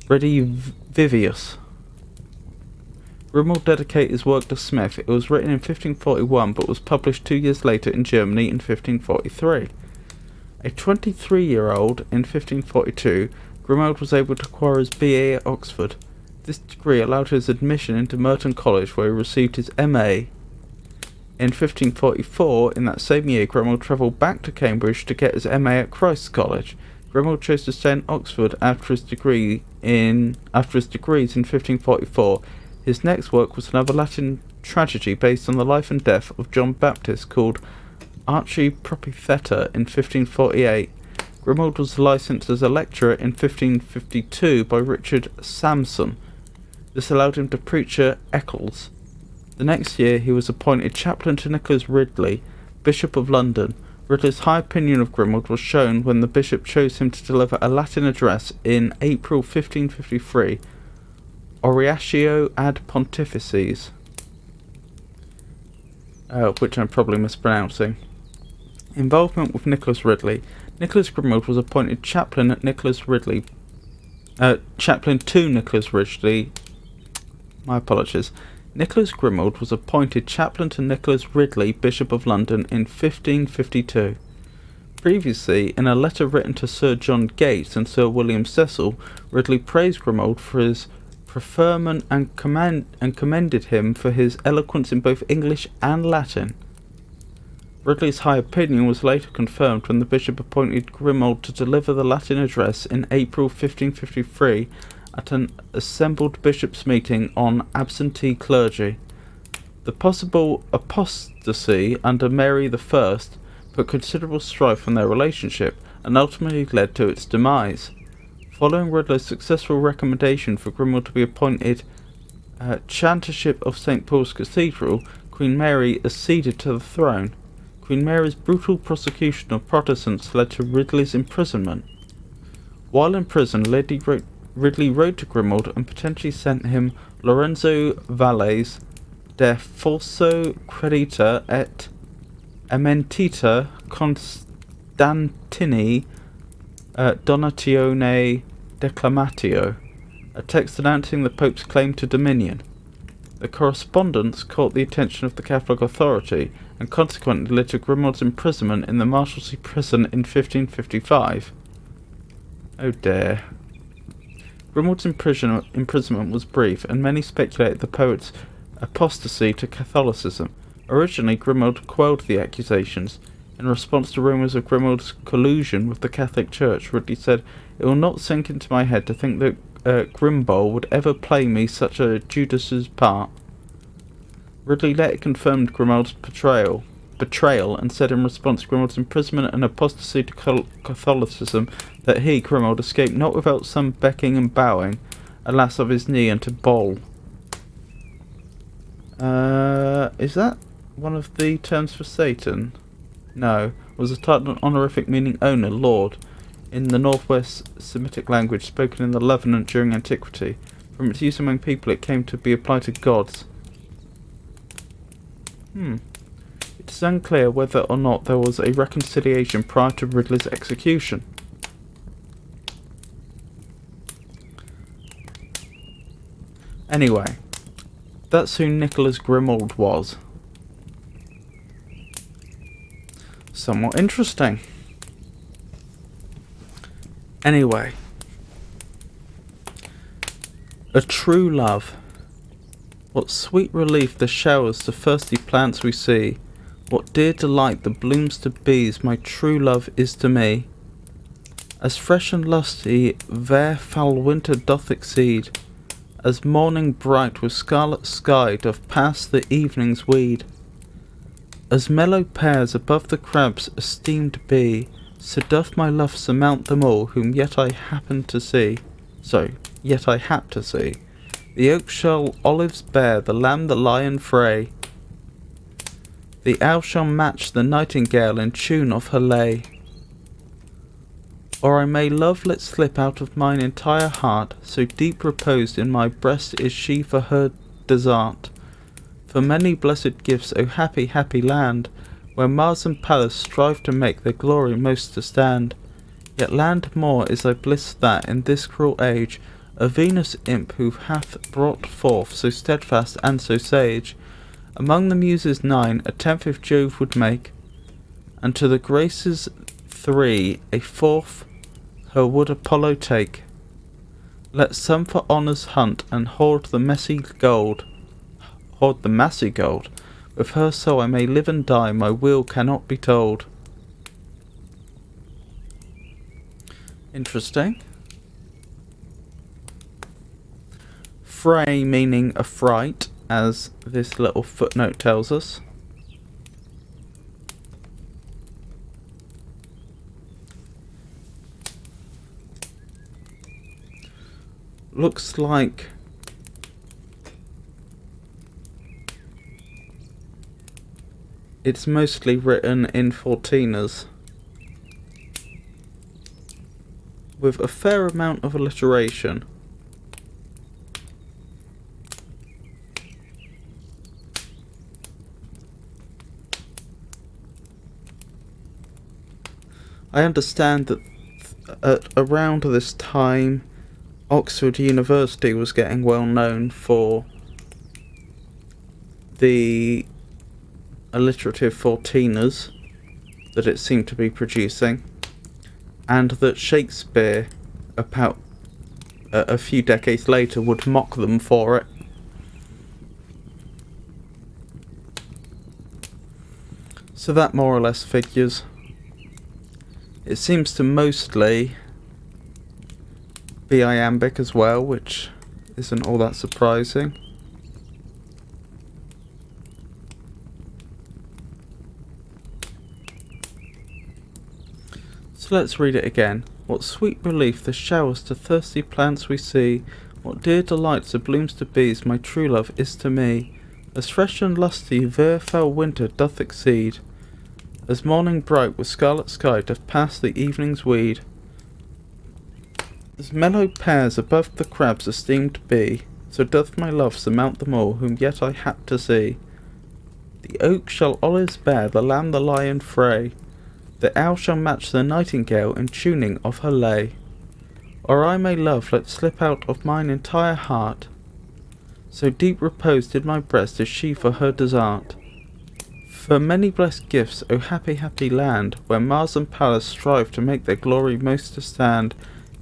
Speaker 1: Redivivius. Grimald dedicated his work to Smith. It was written in 1541 but was published 2 years later in Germany in 1543. A 23-year-old in 1542, Grimald was able to acquire his BA at Oxford. This degree allowed his admission into Merton College, where he received his MA. In 1544, in that same year, Grimald travelled back to Cambridge to get his MA at Christ's College. Grimald chose to stay in Oxford after his degrees in 1544. His next work was another Latin tragedy based on the life and death of John Baptist called Archie Propitheta in 1548. Grimald was licensed as a lecturer in 1552 by Richard Samson. This allowed him to preach at Eccles. The next year he was appointed chaplain to Nicholas Ridley, Bishop of London. Ridley's high opinion of Grimald was shown when the bishop chose him to deliver a Latin address in April 1553, Oratio ad Pontifices, which I'm probably mispronouncing. Involvement with Nicholas Ridley. Nicholas Grimald was appointed chaplain to Nicholas Ridley. My apologies. Nicholas Grimald was appointed chaplain to Nicholas Ridley, Bishop of London, in 1552. Previously, in a letter written to Sir John Gates and Sir William Cecil, Ridley praised Grimald for his preferment and commended him for his eloquence in both English and Latin. Ridley's high opinion was later confirmed when the bishop appointed Grimald to deliver the Latin address in April 1553 at an assembled bishops' meeting on absentee clergy. The possible apostasy under Mary I put considerable strife on their relationship and ultimately led to its demise. Following Ridley's successful recommendation for Grimald to be appointed Chantership of St. Paul's Cathedral, Queen Mary acceded to the throne. Queen Mary's brutal prosecution of Protestants led to Ridley's imprisonment. While in prison, Ridley wrote to Grimald and potentially sent him Lorenzo Valles de falso credita et ementita Constantini donatione declamatio, a text denouncing the Pope's claim to dominion. The correspondence caught the attention of the Catholic authority and consequently led to Grimald's imprisonment in the Marshalsea prison in 1555. Oh dear. Grimald's imprisonment was brief, and many speculated the poet's apostasy to Catholicism. Originally, Grimald quelled the accusations. In response to rumours of Grimald's collusion with the Catholic Church, Ridley said, "It will not sink into my head to think that Grimbol would ever play me such a Judas's part." Ridley later confirmed Grimald's betrayal and said in response to Grimald's imprisonment and apostasy to Catholicism that he, Grimald, escaped not without some becking and bowing, alas, of his knee unto Bol. Is that one of the terms for Satan? No. Was a title and honorific meaning owner, lord, in the northwest Semitic language spoken in the Levant during antiquity. From its use among people it came to be applied to gods. It is unclear whether or not there was a reconciliation prior to Ridley's execution. Anyway, that's who Nicholas Grimald was. Somewhat interesting. Anyway, a true love. What sweet relief the showers to thirsty plants we see. What dear delight the blooms to bees my true love is to me. As fresh and lusty there foul winter doth exceed, as morning bright with scarlet sky doth pass the evening's weed. As mellow pears above the crabs esteemed be, so doth my love surmount them all whom yet I hap to see. The oak shall olives bear, the lamb the lion fray. The owl shall match the nightingale in tune of her lay. Or I may love let slip out of mine entire heart, so deep reposed in my breast is she for her desert. For many blessed gifts, O happy, happy land, where Mars and Pallas strive to make their glory most to stand. Yet land more is thy bliss that, in this cruel age, a Venus imp who hath brought forth so steadfast and so sage, among the Muses 9, a tenth if Jove would make, and to the Graces 3, a fourth her would Apollo take. Let some for honours hunt and hoard the massy gold. With her so I may live and die, my will cannot be told. Interesting. Fray meaning affright, as this little footnote tells us. Looks like it's mostly written in 14ers, with a fair amount of alliteration. I understand that at around this time Oxford University was getting well known for the alliterative 14ers that it seemed to be producing, and that Shakespeare, about a few decades later, would mock them for it. So that more or less figures. It seems to mostly be iambic as well, which isn't all that surprising. So let's read it again. What sweet relief the showers to thirsty plants we see, what dear delights the blooms to bees, my true love is to me. As fresh and lusty fell winter doth exceed, as morning bright with scarlet sky doth pass the evening's weed. As mellow pears above the crabs esteemed be, so doth my love surmount them all, whom yet I hap to see. The oak shall olives bear, the lamb the lion fray, the owl shall match the nightingale in tuning of her lay. Or I may love let slip out of mine entire heart, so deep repose did my breast as she for her desert. For many blessed gifts, O happy, happy land, where Mars and Pallas strive to make their glory most to stand,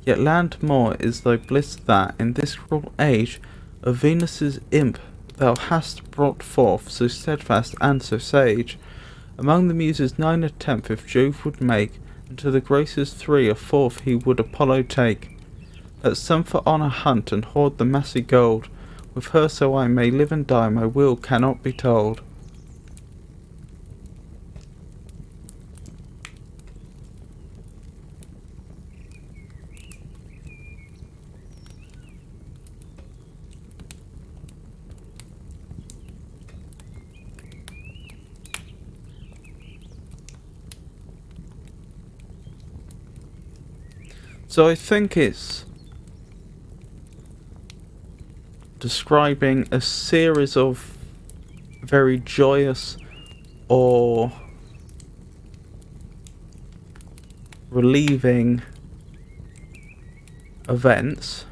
Speaker 1: yet land more is thy bliss that, in this cruel age, of Venus's imp thou hast brought forth, so steadfast and so sage. Among the Muses 9 a 10th if Jove would make, and to the Graces 3 a 4th he would Apollo take. Let some for honour hunt and hoard the massy gold, with her so I may live and die, my will cannot be told. So I think it's describing a series of very joyous or relieving events,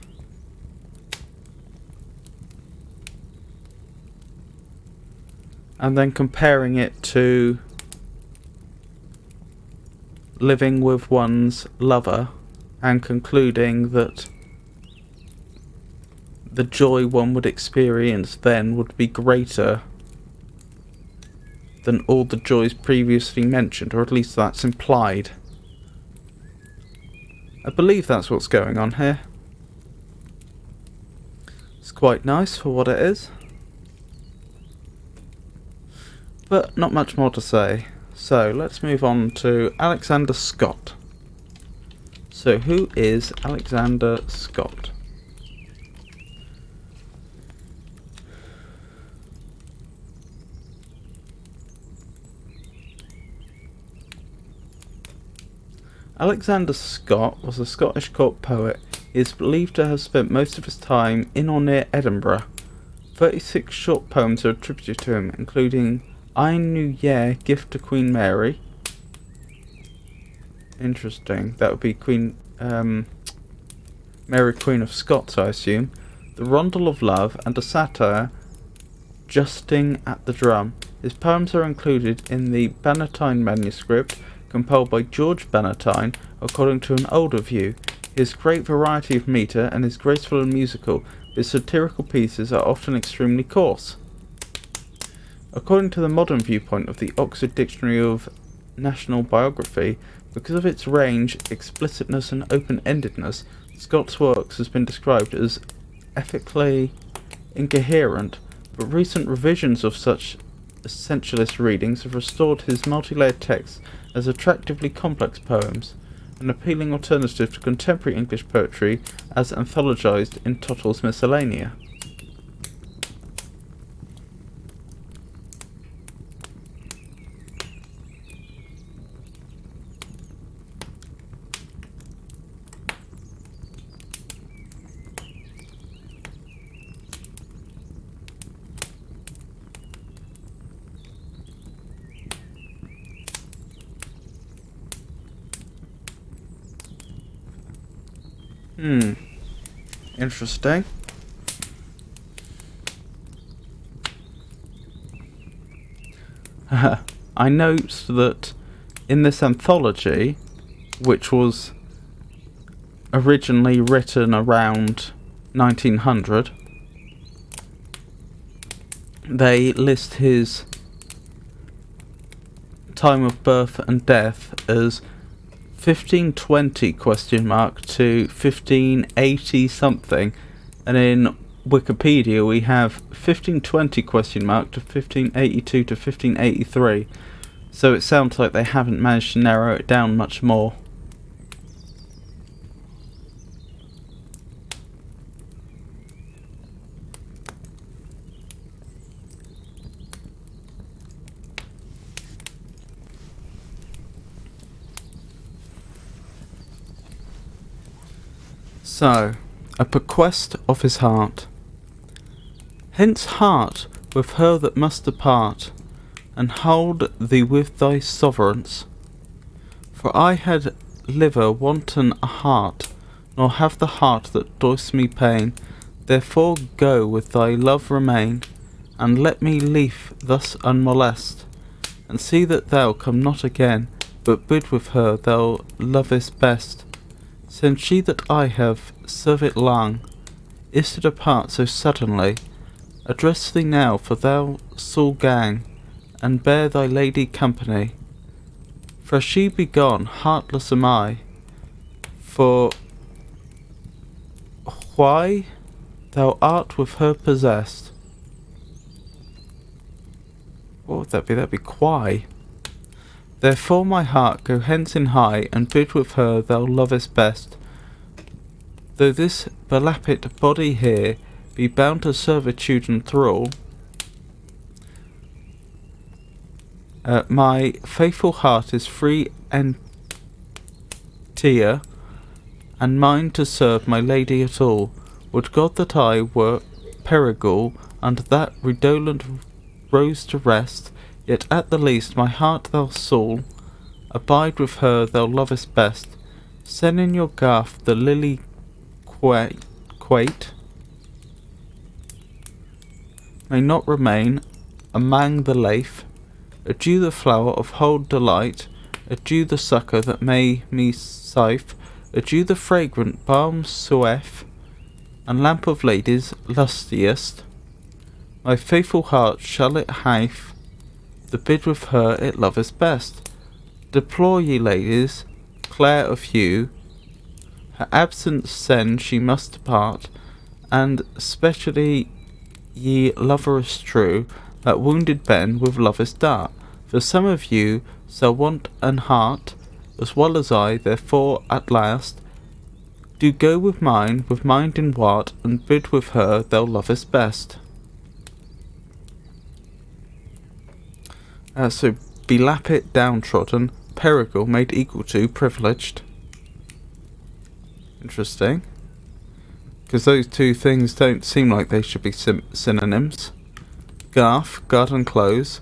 Speaker 1: and then comparing it to living with one's lover, and concluding that the joy one would experience then would be greater than all the joys previously mentioned, or at least that's implied. I believe that's what's going on here. It's quite nice for what it is, but not much more to say. So let's move on to Alexander Scott. So who is Alexander Scott? Alexander Scott was a Scottish court poet. He is believed to have spent most of his time in or near Edinburgh. 36 short poems are attributed to him, including Ein New Year Gift to Queen Mary. Interesting. That would be Queen Mary, Queen of Scots, I assume. The Rondel of Love, and a satire, Justing at the Drum. His poems are included in the Bannatyne manuscript, compiled by George Bannatyne according to an older view. His great variety of metre and is graceful and musical, but his satirical pieces are often extremely coarse. According to the modern viewpoint of the Oxford Dictionary of National Biography, because of its range, explicitness and open-endedness, Scott's works has been described as ethically incoherent, but recent revisions of such essentialist readings have restored his multi-layered texts as attractively complex poems, an appealing alternative to contemporary English poetry as anthologized in Tottle's Miscellanea. Interesting. I note that in this anthology, which was originally written around 1900, they list his time of birth and death as 1520 to 1580 something, and in Wikipedia we have 1520 to 1582 to 1583, so it sounds like they haven't managed to narrow it down much more. So, a bequest of his heart. Hence heart with her that must depart, and hold thee with thy sovereigns. For I had liver wanton a heart, nor have the heart that does me pain. Therefore go with thy love remain, and let me leave thus unmolest, and see that thou come not again, but bid with her thou lovest best. Since she that I have served long is to depart so suddenly, address thee now, for thou sole gang, and bear thy lady company. For she be gone, heartless am I. For why thou art with her possessed. What would that be? That'd be quhy. Therefore my heart go hence in high, and bid with her thou lovest best. Though this belapit body here be bound to servitude and thrall, my faithful heart is free and tear, and mine to serve my lady at all. Would God that I were Perigord under that redolent rose to rest, yet at the least my heart thou soul, abide with her thou lovest best. Send in your garth the lily quate, may not remain amang the lafe. Adieu the flower of hold delight, adieu the succour that may me sife, adieu the fragrant balm soef, and lamp of ladies lustiest. My faithful heart shall it have the bid with her it loveth best. Deplore ye ladies, Clare of Hugh, her absence send she must depart, and specially ye lovers true, that wounded Ben with lovest dart. For some of you shall want an heart, as well as I, therefore at last do go with mind in wart, and bid with her thou lovest best. So belapit, downtrodden, Perigord made equal to privileged. Interesting, because those two things don't seem like they should be synonyms. Garth, garden close.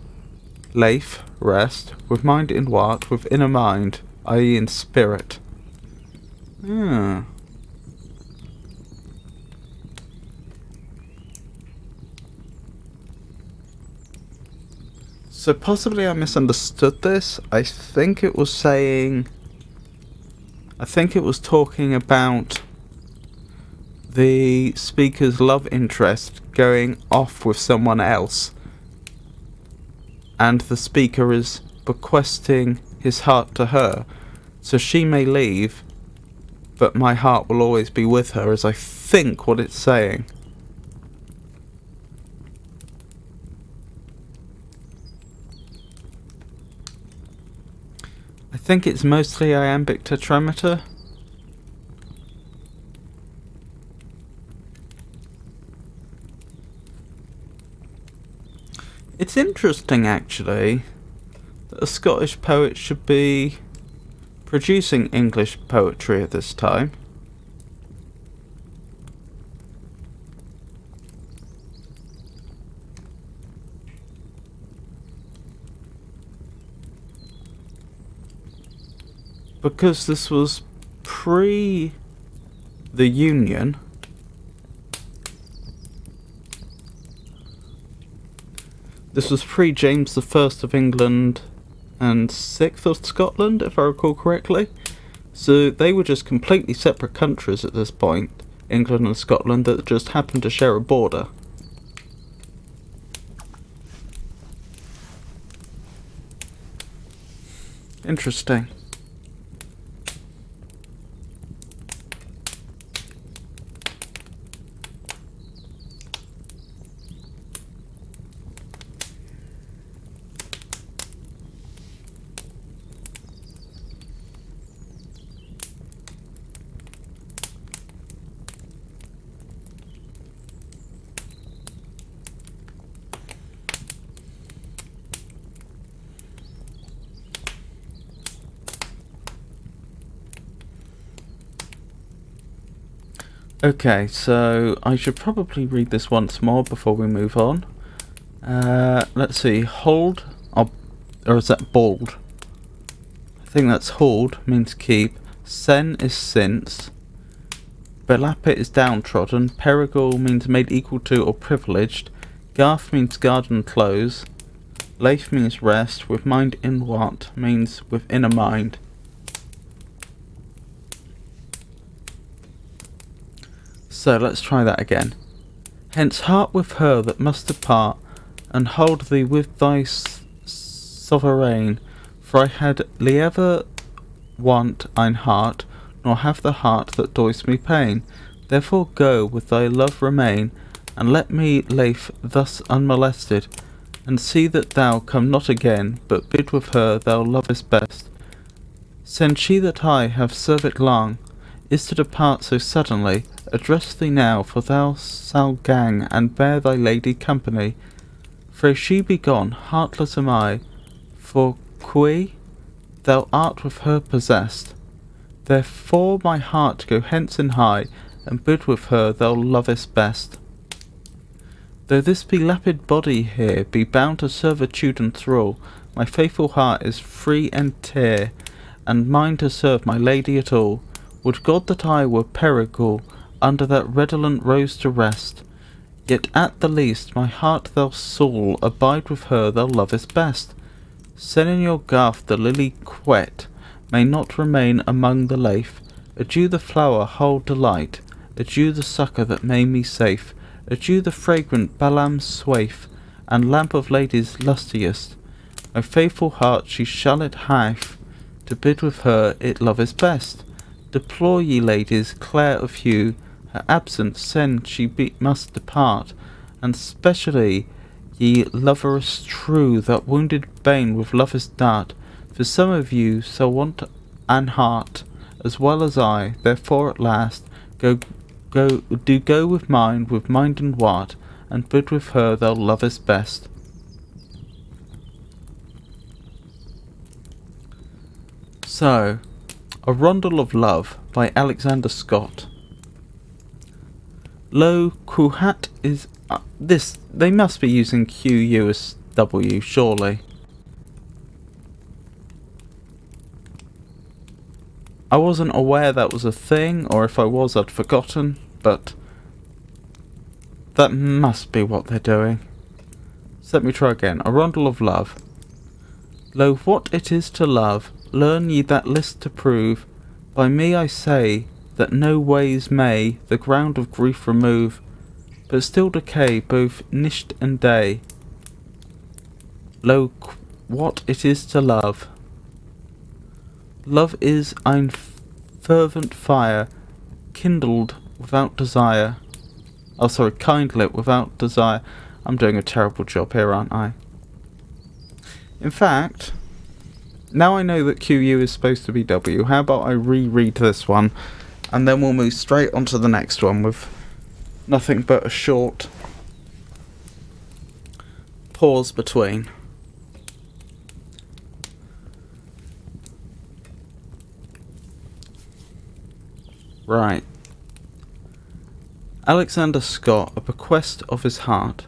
Speaker 1: Lafe, rest. With mind in wart, with inner mind, i.e. in spirit. So possibly I misunderstood this. I think it was talking about the speaker's love interest going off with someone else, and the speaker is bequesting his heart to her, so she may leave, but my heart will always be with her, is I think what it's saying. I think it's mostly iambic tetrameter. It's interesting, actually, that a Scottish poet should be producing English poetry at this time. Because this was pre the Union. This was pre-James I of England and VI of Scotland, if I recall correctly. So they were just completely separate countries at this point, England and Scotland, that just happened to share a border. Interesting. Okay, so I should probably read this once more before we move on. Let's see, hold, or is that bald? I think that's hold, means keep. Sen is since. Belapit is downtrodden. Perigal means made equal to or privileged. Garth means garden close. Leif means rest. With mind in what means within a mind. So let's try that again. Hence heart with her that must depart, and hold thee with thy sovereign. For I had liever want ein heart, nor have the heart that does me pain. Therefore go, with thy love remain, and let me Leif thus unmolested, and see that thou come not again, but bid with her thou lovest best. Send she that I have served long, is to depart so suddenly, address thee now, for thou shalt gang, and bear thy lady company. For if she be gone, heartless am I, for qui thou art with her possessed. Therefore my heart go hence in high, and bid with her thou lovest best. Though this belapid body here be bound to servitude and thrall, my faithful heart is free and tear, and mine to serve my lady at all. Would God that I were Perigal, under that redolent rose to rest. Yet at the least my heart thou soul, abide with her thou lovest best. Send in your garth the lily quet, may not remain among the leaf. Adieu the flower whole delight, adieu the succour that made me safe. Adieu the fragrant Balaam's swaif, and lamp of ladies lustiest. My faithful heart she shall it have, to bid with her it loveth best. Deplore ye ladies, Clare of hue, her absence send she must depart, and specially ye lovers true, that wounded bane with lovers dart. For some of you shall want an heart, as well as I, therefore at last, go with mine, with mind and wart, and bid with her thou lovest best. So, A Rondel of Love by Alexander Scott. Lo, Kuhat is... this, they must be using QUSW, surely. I wasn't aware that was a thing, or if I was I'd forgotten, but that must be what they're doing. So let me try again. A Rondel of Love. Lo, what it is to love, learn ye that list to prove. By me I say, that no ways may the ground of grief remove, but still decay both night and day. Lo, what it is to love. Love is ein fervent fire, kindled without desire. Oh, sorry, kindlet without desire. I'm doing a terrible job here, aren't I? In fact, now I know that QU is supposed to be W, how about I reread this one, and then we'll move straight on to the next one with nothing but a short pause between. Right. Alexander Scott, a bequest of his heart.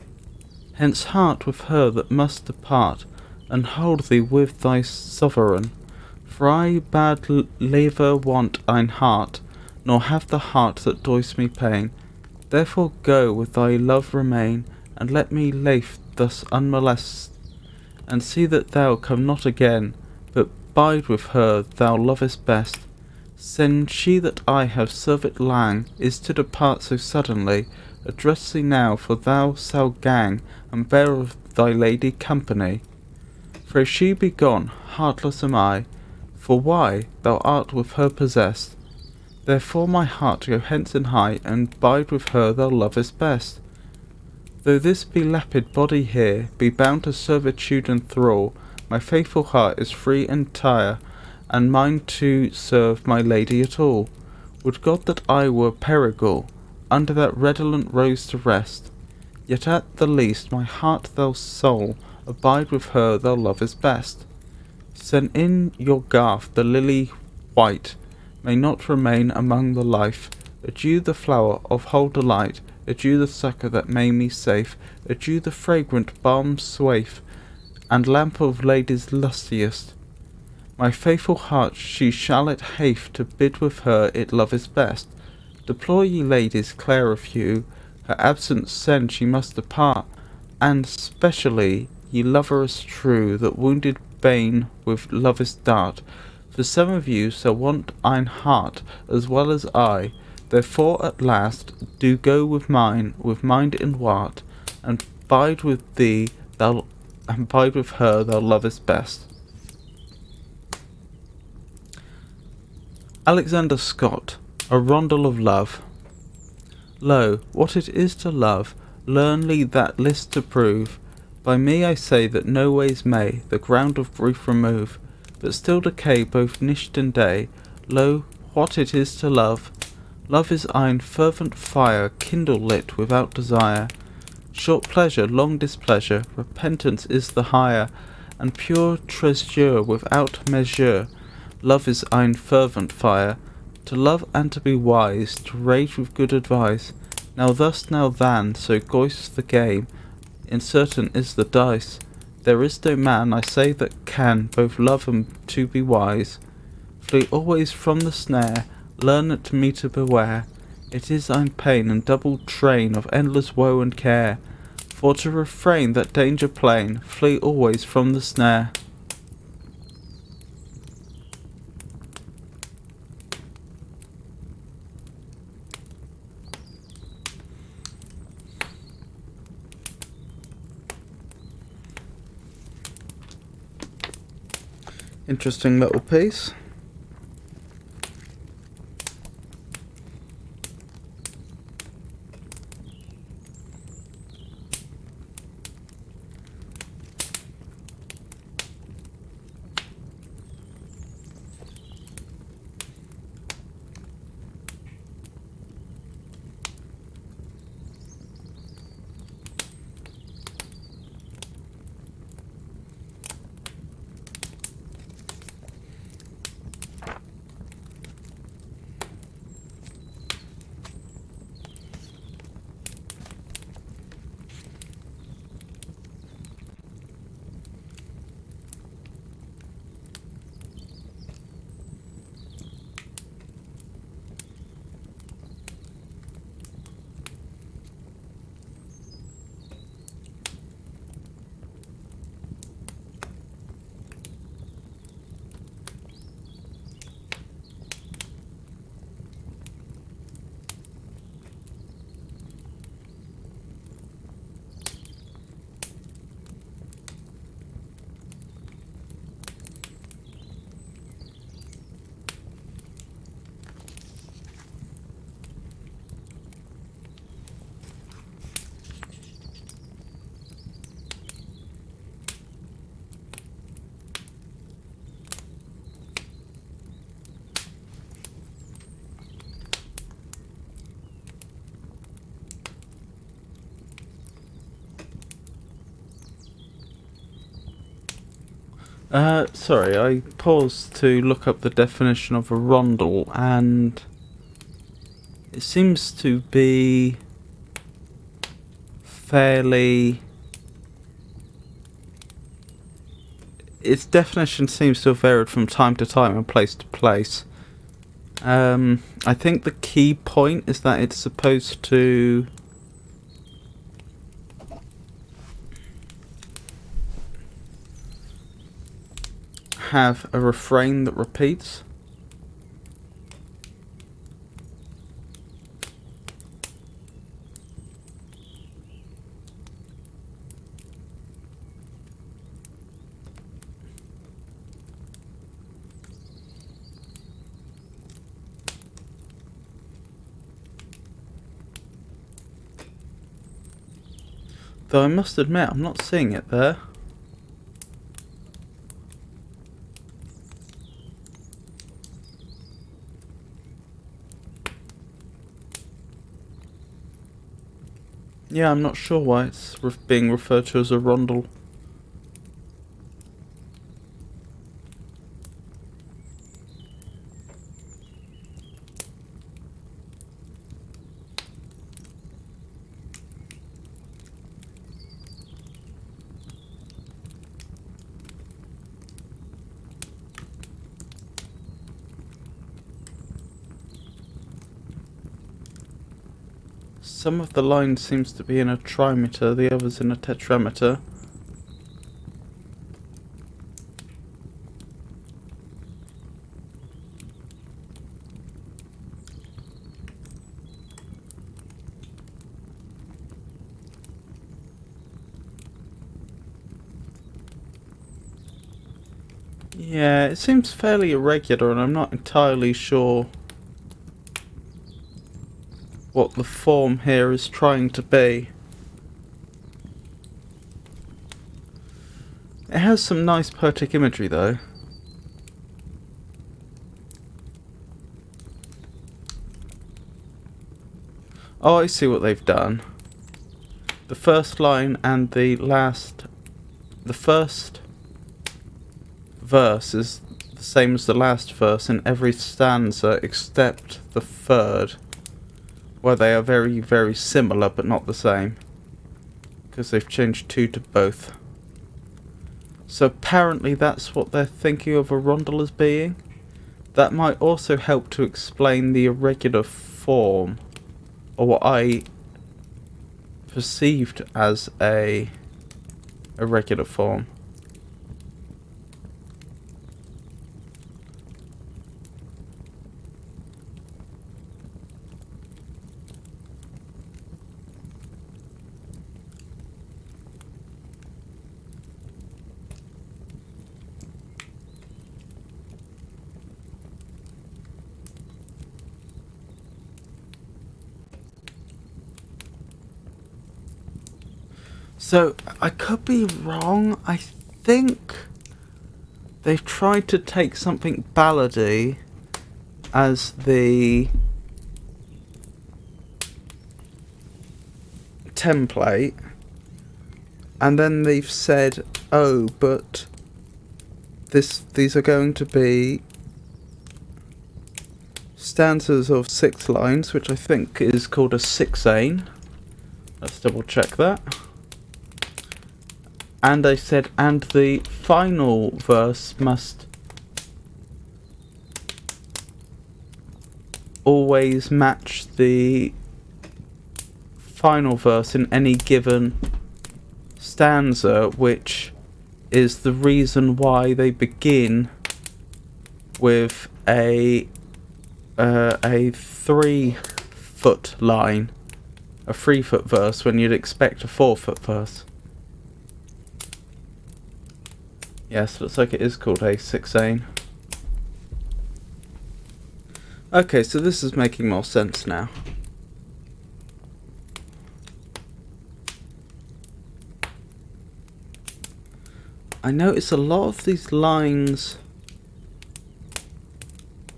Speaker 1: Hence heart with her that must depart, and hold thee with thy sovereign. For I bad lever want ein heart, nor have the heart that does me pain. Therefore go with thy love remain, and let me live thus unmolested, and see that thou come not again, but bide with her thou lovest best. Since she that I have served lang is to depart so suddenly, address thee now, for thou shalt gang, and bear of thy lady company. For if she be gone, heartless am I, for why, thou art with her possessed. Therefore my heart go hence and high, and bide with her thou lovest best. Though this be lapid body here, be bound to servitude and thrall, my faithful heart is free entire, and mine to serve my lady at all. Would God that I were Perigal, under that redolent rose to rest, yet at the least my heart thou soul, abide with her thou lovest best. Send in your garth the lily white, may not remain among the life. Adieu the flower of whole delight, adieu the succour that made me safe, adieu the fragrant balm swaif, and lamp of ladies lustiest. My faithful heart she shall it hafe to bid with her it loveth best. Deplore ye ladies clear of hue, her absence send she must depart, and specially ye lovers true that wounded bane with love's dart. For some of you shall want ein heart as well as I, therefore at last do go with mind in wart, and bide with thee thou and bide with her thou lovest best. Alexander Scott, A Rondel of Love. Lo, what it is to love, learn ye that list to prove. By me I say that no ways may the ground of grief remove, but still decay both night and day. Lo, what it is to love. Love is ein fervent fire, kindle lit without desire. Short pleasure, long displeasure, repentance is the higher, and pure treasure without measure. Love is ein fervent fire, to love and to be wise, to rage with good advice. Now thus, now than, so goes the game, uncertain is the dice. There is no man, I say, that can both love and to be wise. Flee always from the snare, learn at me to beware. It is ein pain and double train of endless woe and care. For to refrain that danger plain, flee always from the snare. Interesting little piece. Sorry, I paused to look up the definition of a rondel, and it seems to be fairly... Its definition seems to have varied from time to time and place to place. I think the key point is that it's supposed to have a refrain that repeats. Though I must admit, I'm not seeing it there. Yeah, I'm not sure why it's being referred to as a rondel. Some of the lines seems to be in a trimeter, the others in a tetrameter. Yeah, it seems fairly irregular, and I'm not entirely sure what the form here is trying to be. It has some nice poetic imagery though. Oh, I see what they've done. The first line and the first verse is the same as the last verse in every stanza except the third, where they are very, very similar but not the same, because they've changed two to both. So apparently that's what they're thinking of a rondel as being. That might also help to explain the irregular form, or what I perceived as a irregular form. So, I could be wrong. I think they've tried to take something ballady as the template, and then they've said, oh, but these are going to be stanzas of 6 lines, which I think is called a sixain. Let's double check that. And I said, and the final verse must always match the final verse in any given stanza, which is the reason why they begin with a 3-foot line, a 3-foot verse, when you'd expect a 4-foot verse. Yes, looks like it is called a sixain. Okay, so this is making more sense now. I notice a lot of these lines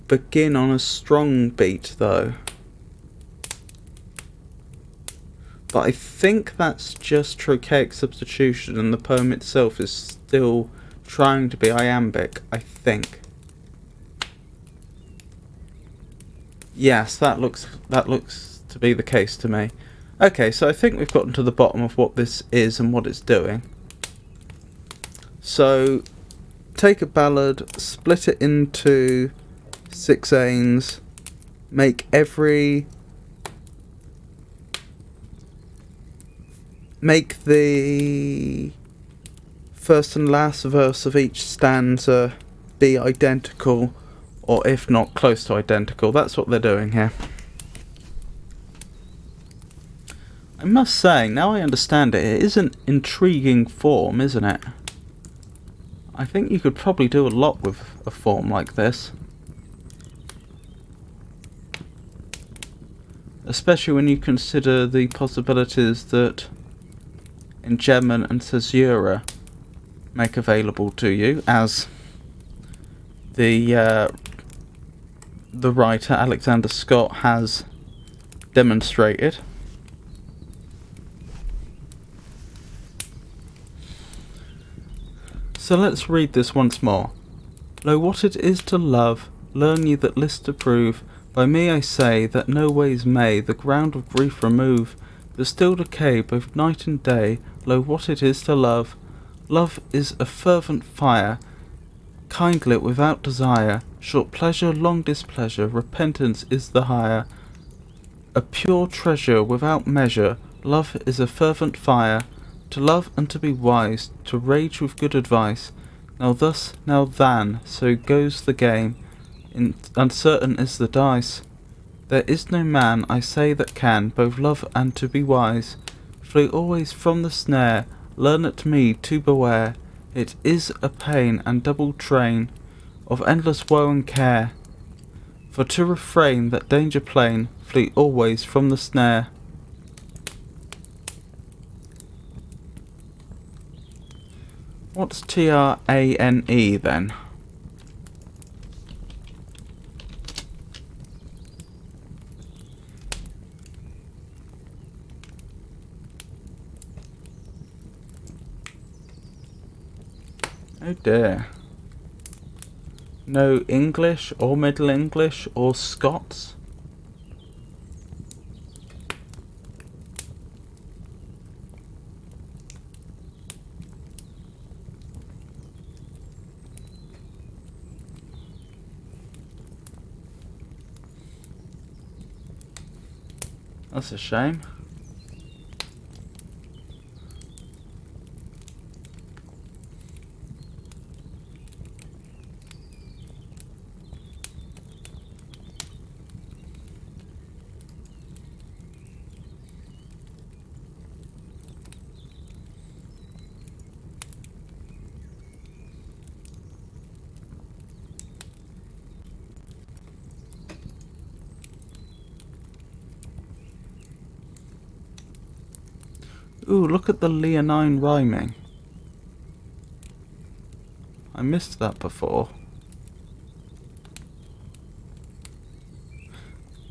Speaker 1: begin on a strong beat though. But I think that's just trochaic substitution, and the poem itself is still trying to be iambic, I think. Yes, that looks to be the case to me. Okay, so I think we've gotten to the bottom of what this is and what it's doing. So, take a ballad, split it into 6/8, make the first and last verse of each stanza be identical, or if not close to identical. That's what they're doing here. I must say, now I understand it, it is an intriguing form, isn't it? I think you could probably do a lot with a form like this. Especially when you consider the possibilities that enjambment and caesura make available to you, as the writer Alexander Scott has demonstrated. So let's read this once more. Lo, what it is to love, learn ye that list to prove. By me I say that no ways may the ground of grief remove, but still decay both night and day. Lo, what it is to love. Love is a fervent fire, kindlit without desire. Short pleasure, long displeasure, repentance is the higher. A pure treasure without measure. Love is a fervent fire. To love and to be wise, to rage with good advice. Now thus, now than, so goes the game. Uncertain is the dice. There is no man, I say, that can both love and to be wise. Flee always from the snare, learn at me to beware. It is a pain and double train of endless woe and care. For to refrain that danger plain, flee always from the snare. What's TRANE then? Oh dear. No English or Middle English or Scots? That's a shame. Ooh, look at the leonine rhyming. I missed that before.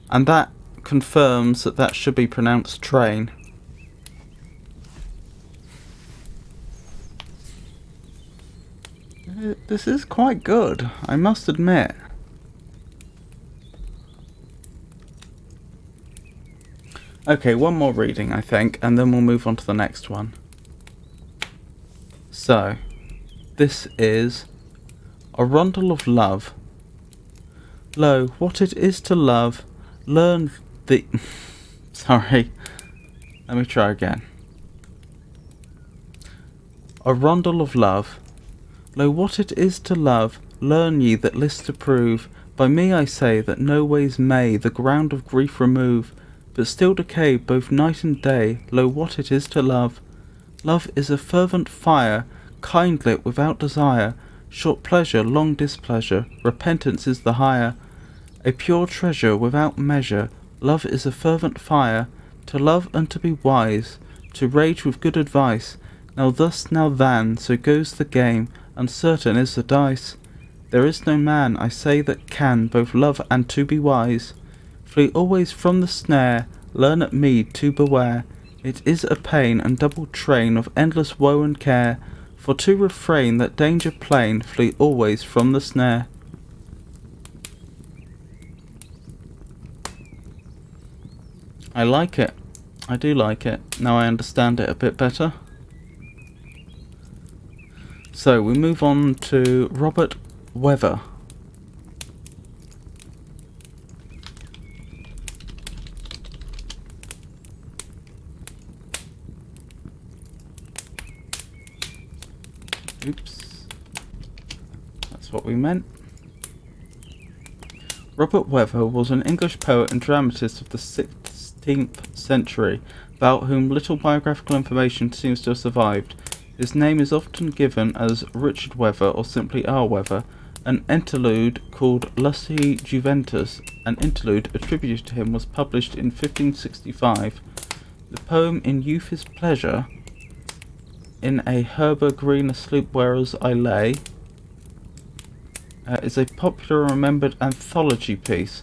Speaker 1: And that confirms that that should be pronounced train. This is quite good, I must admit. Okay, one more reading, I think, and then we'll move on to the next one. So, this is A Rondel of Love. Lo, what it is to love, learn the... Sorry, let me try again. A Rondel of Love. Lo, what it is to love, learn ye that list to prove. By me I say that no ways may the ground of grief remove, but still decay both night and day. Lo, what it is to love. Love is a fervent fire, kindlit without desire. Short pleasure, long displeasure, repentance is the higher. A pure treasure without measure. Love is a fervent fire. To love and to be wise, to rage with good advice. Now thus, now than, so goes the game. Uncertain is the dice. There is no man, I say, that can both love and to be wise. Flee always from the snare, learn at me to beware. It is a pain and double train of endless woe and care. For to refrain that danger plain, flee always from the snare. I like it. I do like it. Now I understand it a bit better. So we move on to Robert Weather. Oops. That's what we meant. Robert Weather was an English poet and dramatist of the 16th century, about whom little biographical information seems to have survived. His name is often given as Richard Weather or simply R. Weather. An interlude called Lusty Juventus, an interlude attributed to him, was published in 1565. The poem In Youth is Pleasure, in a harbour green asleep whereas I lay, is a popular and remembered anthology piece.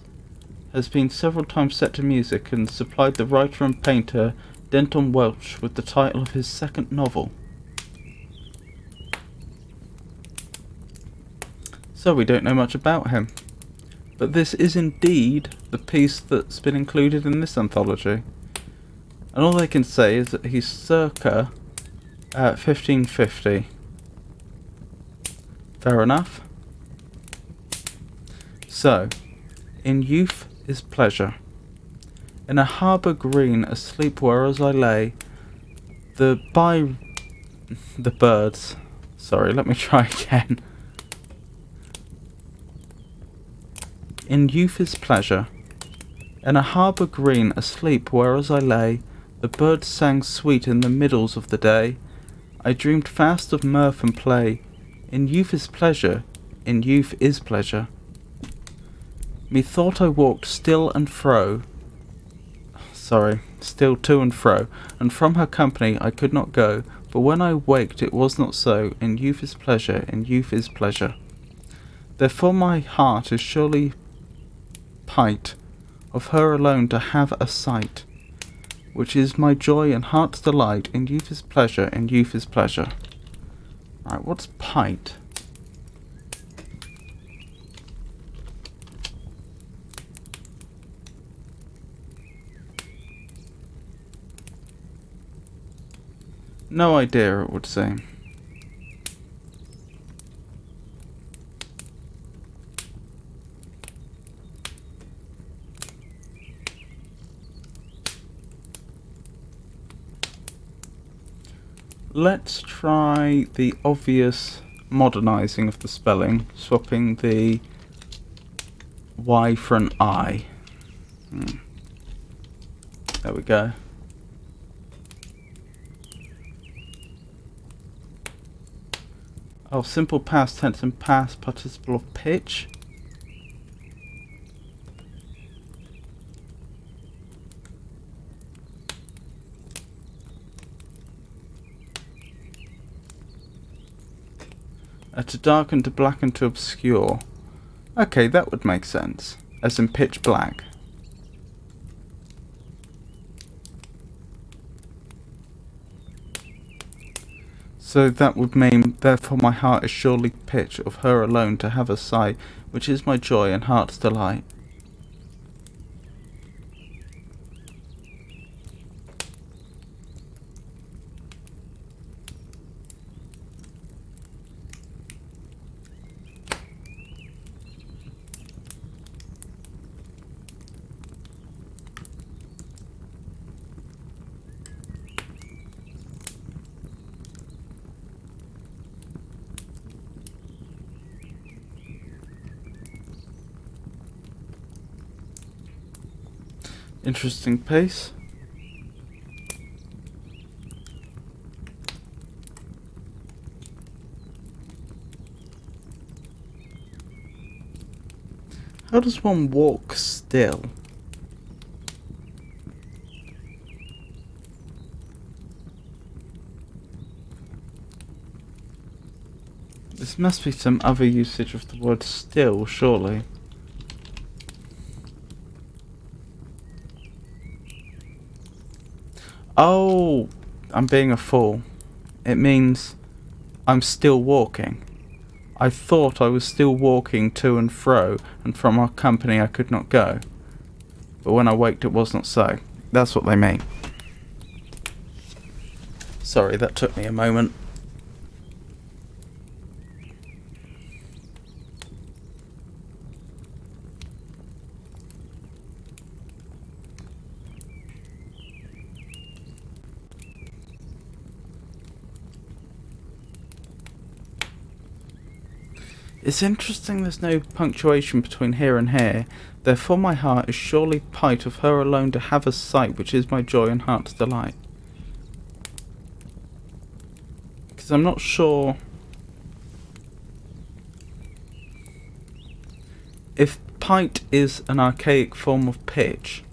Speaker 1: Has been several times set to music and supplied the writer and painter Denton Welch with the title of his second novel. So we don't know much about him, but this is indeed the piece that's been included in this anthology. And all they can say is that he's circa 1550. Fair enough. So, in youth is pleasure. In a harbour green, asleep whereas I lay, the birds. Sorry, let me try again. In youth is pleasure. In a harbour green, asleep whereas I lay, the birds sang sweet in the middles of the day. I dreamed fast of mirth and play. In youth is pleasure. In youth is pleasure. Methought I walked still to and fro, and from her company I could not go, but when I waked it was not so. In youth is pleasure, in youth is pleasure. Therefore my heart is surely pight, of her alone to have a sight, which is my joy and heart's delight. In youth is pleasure, in youth is pleasure. Right, what's pight? No idea, it would seem. Let's try the obvious modernising of the spelling, swapping the Y for an I. There we go. Oh, simple past tense and past participle of pitch. To darken, to blacken, to obscure. Okay, that would make sense. As in pitch black. So that would mean, therefore my heart is surely pitch, of her alone to have a sight, which is my joy and heart's delight. Interesting pace. How does one walk still? This must be some other usage of the word still, surely. Oh, I'm being a fool. It means I'm still walking. I thought I was still walking to and fro, and from our company I could not go. But when I waked it was not so. That's what they mean. Sorry, that took me a moment. It's interesting there's no punctuation between here and here. Therefore my heart is surely pight of her alone to have a sight, which is my joy and heart's delight. Because I'm not sure if pight is an archaic form of pitch.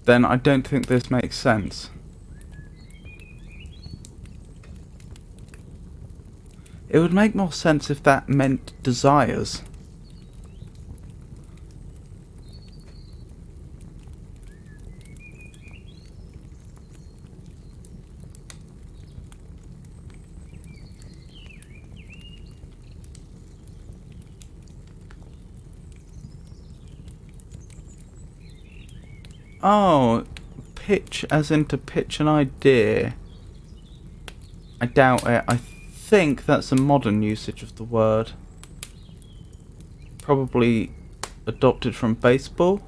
Speaker 1: Then I don't think this makes sense. It would make more sense if that meant desires. Oh, pitch as in to pitch an idea. I doubt it. I think that's a modern usage of the word. Probably adopted from baseball.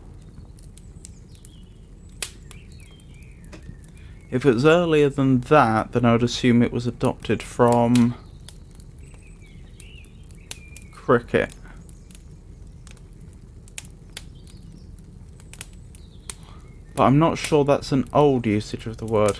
Speaker 1: If it was earlier than that, then I would assume it was adopted from cricket. But I'm not sure that's an old usage of the word.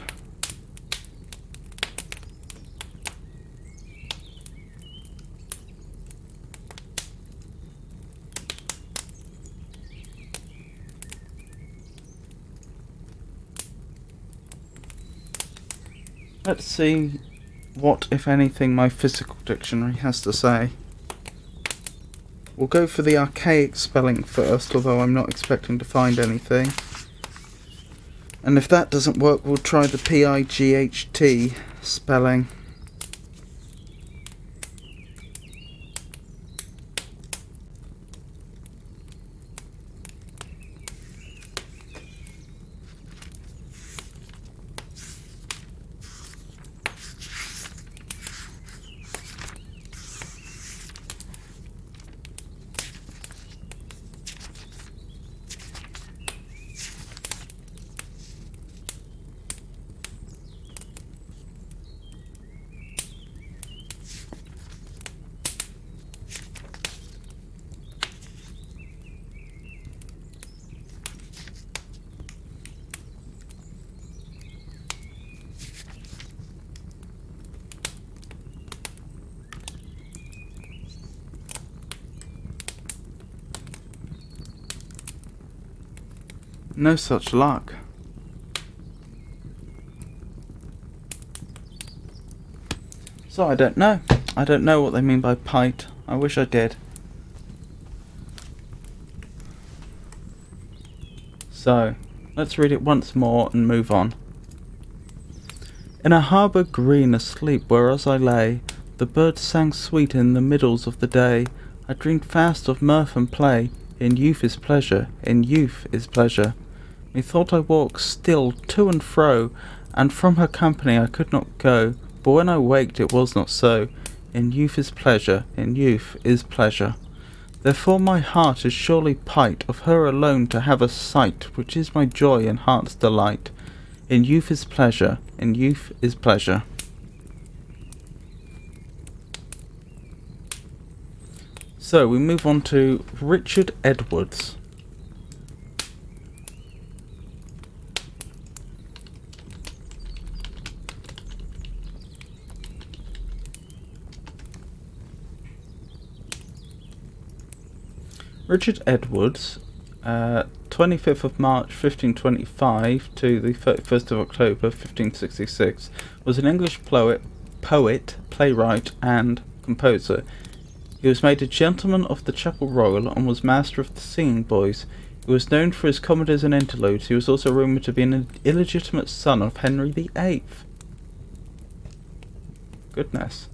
Speaker 1: Let's see what, if anything, my physical dictionary has to say. We'll go for the archaic spelling first, although I'm not expecting to find anything. And if that doesn't work, we'll try the PIGHT spelling. No such luck. So I don't know. I don't know what they mean by pite. I wish I did. So, let's read it once more and move on. In a harbour green asleep whereas I lay, the birds sang sweet in the middles of the day. I dreamed fast of mirth and play. In youth is pleasure, in youth is pleasure. Methought I walked still to and fro, and from her company I could not go. But when I waked it was not so. In youth is pleasure, in youth is pleasure. Therefore my heart is surely pight of her alone to have a sight, which is my joy and heart's delight. In youth is pleasure, in youth is pleasure. So we move on to Richard Edwards. Richard Edwards, 25th of March 1525 to the 31st of October 1566, was an English poet, playwright and composer. He was made a gentleman of the Chapel Royal and was master of the singing boys. He was known for his comedies and interludes. He was also rumoured to be an illegitimate son of Henry VIII. Goodness.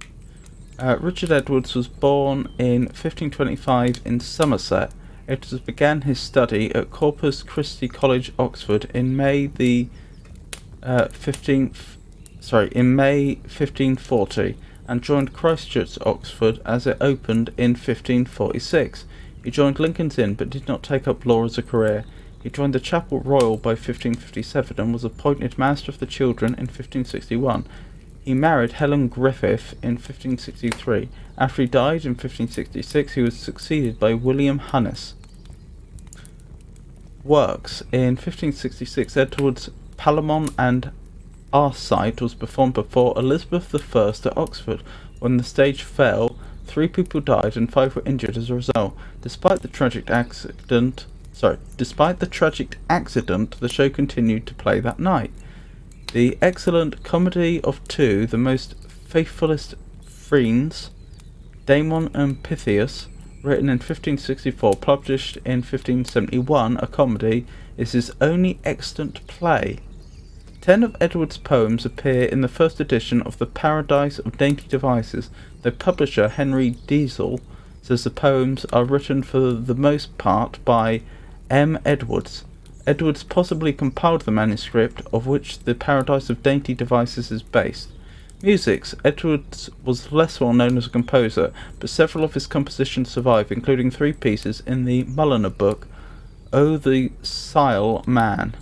Speaker 1: Richard Edwards was born in 1525 in Somerset. Edwards began his study at Corpus Christi College, Oxford, in May 1540, and joined Christ Church, Oxford, as it opened in 1546. He joined Lincoln's Inn, but did not take up law as a career. He joined the Chapel Royal by 1557 and was appointed Master of the Children in 1561. He married Helen Griffith in 1563. After he died in 1566, he was succeeded by William Hunnis. Works. In 1566, Edward's Palamon and Arcite was performed before Elizabeth I at Oxford. When the stage fell, 3 people died and 5 were injured as a result. Despite the tragic accident, the show continued to play that night. The excellent Comedy of Two, The Most Faithfulest Friends, Damon and Pythias, written in 1564, published in 1571, a comedy, is his only extant play. 10 of Edward's poems appear in the first edition of The Paradise of Dainty Devices, though publisher Henry Diesel says the poems are written for the most part by M. Edwards. Edwards possibly compiled the manuscript of which The Paradise of Dainty Devices is based. Musics. Edwards was less well known as a composer, but several of his compositions survive, including 3 pieces in the Mulliner book, O the Sile Man,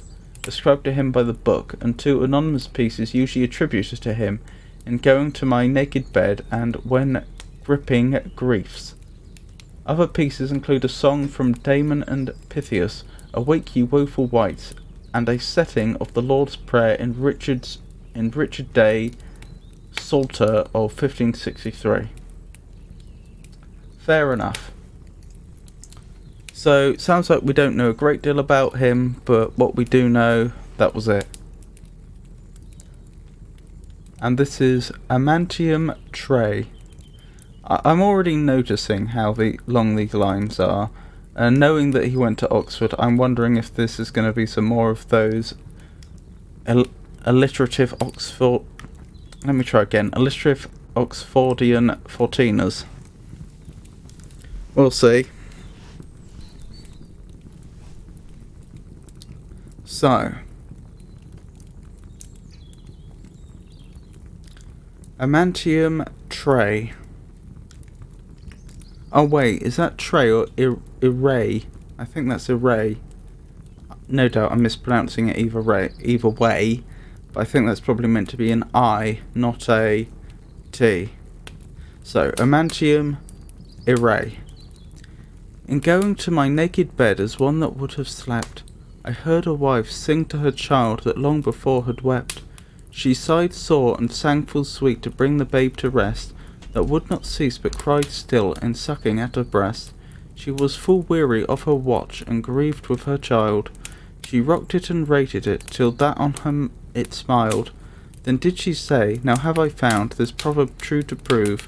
Speaker 1: ascribed to him by the book, and 2 anonymous pieces usually attributed to him, in Going to My Naked Bed and When Gripping Griefs. Other pieces include a song from Damon and Pythias, Awake Ye Woeful Wights, and a setting of the Lord's Prayer in Richard Day Psalter of 1563. Fair enough. So, sounds like we don't know a great deal about him, but what we do know, that was it. And this is Amantium Tray. I'm already noticing how long these lines are, and knowing that he went to Oxford, I'm wondering if this is going to be some more of those alliterative alliterative Oxfordian Fortiners. We'll see. So, Amantium Tray. Oh wait, is that tray or array? I think that's array. No doubt I'm mispronouncing it either way, but I think that's probably meant to be an I, not a T. So, Amantium Array. In going to my naked bed as one that would have slept, I heard a wife sing to her child that long before had wept. She sighed sore and sang full sweet to bring the babe to rest, that would not cease but cried still in sucking at her breast. She was full weary of her watch and grieved with her child. She rocked it and rated it till that on him it smiled. Then did she say, Now have I found this proverb true to prove,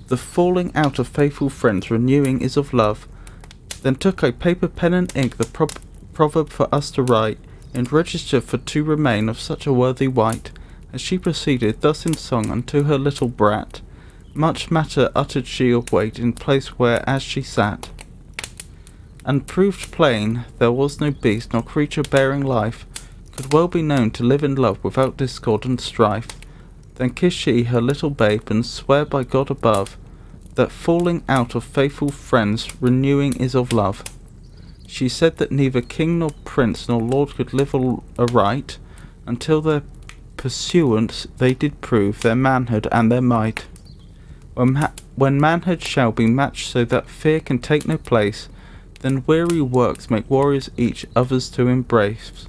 Speaker 1: the falling out of faithful friends renewing is of love. Then took I paper, pen and ink the proverb for us to write, in register for to remain of such a worthy wight. As she proceeded thus in song unto her little brat, much matter uttered she of weight in place where as she sat, and proved plain there was no beast nor creature bearing life could well be known to live in love without discord and strife. Then kissed she her little babe and swear by God above, that falling out of faithful friends renewing is of love. She said that neither king nor prince nor lord could live aright, until their pursuance they did prove their manhood and their might. When manhood shall be matched so that fear can take no place, then weary works make warriors each others to embrace,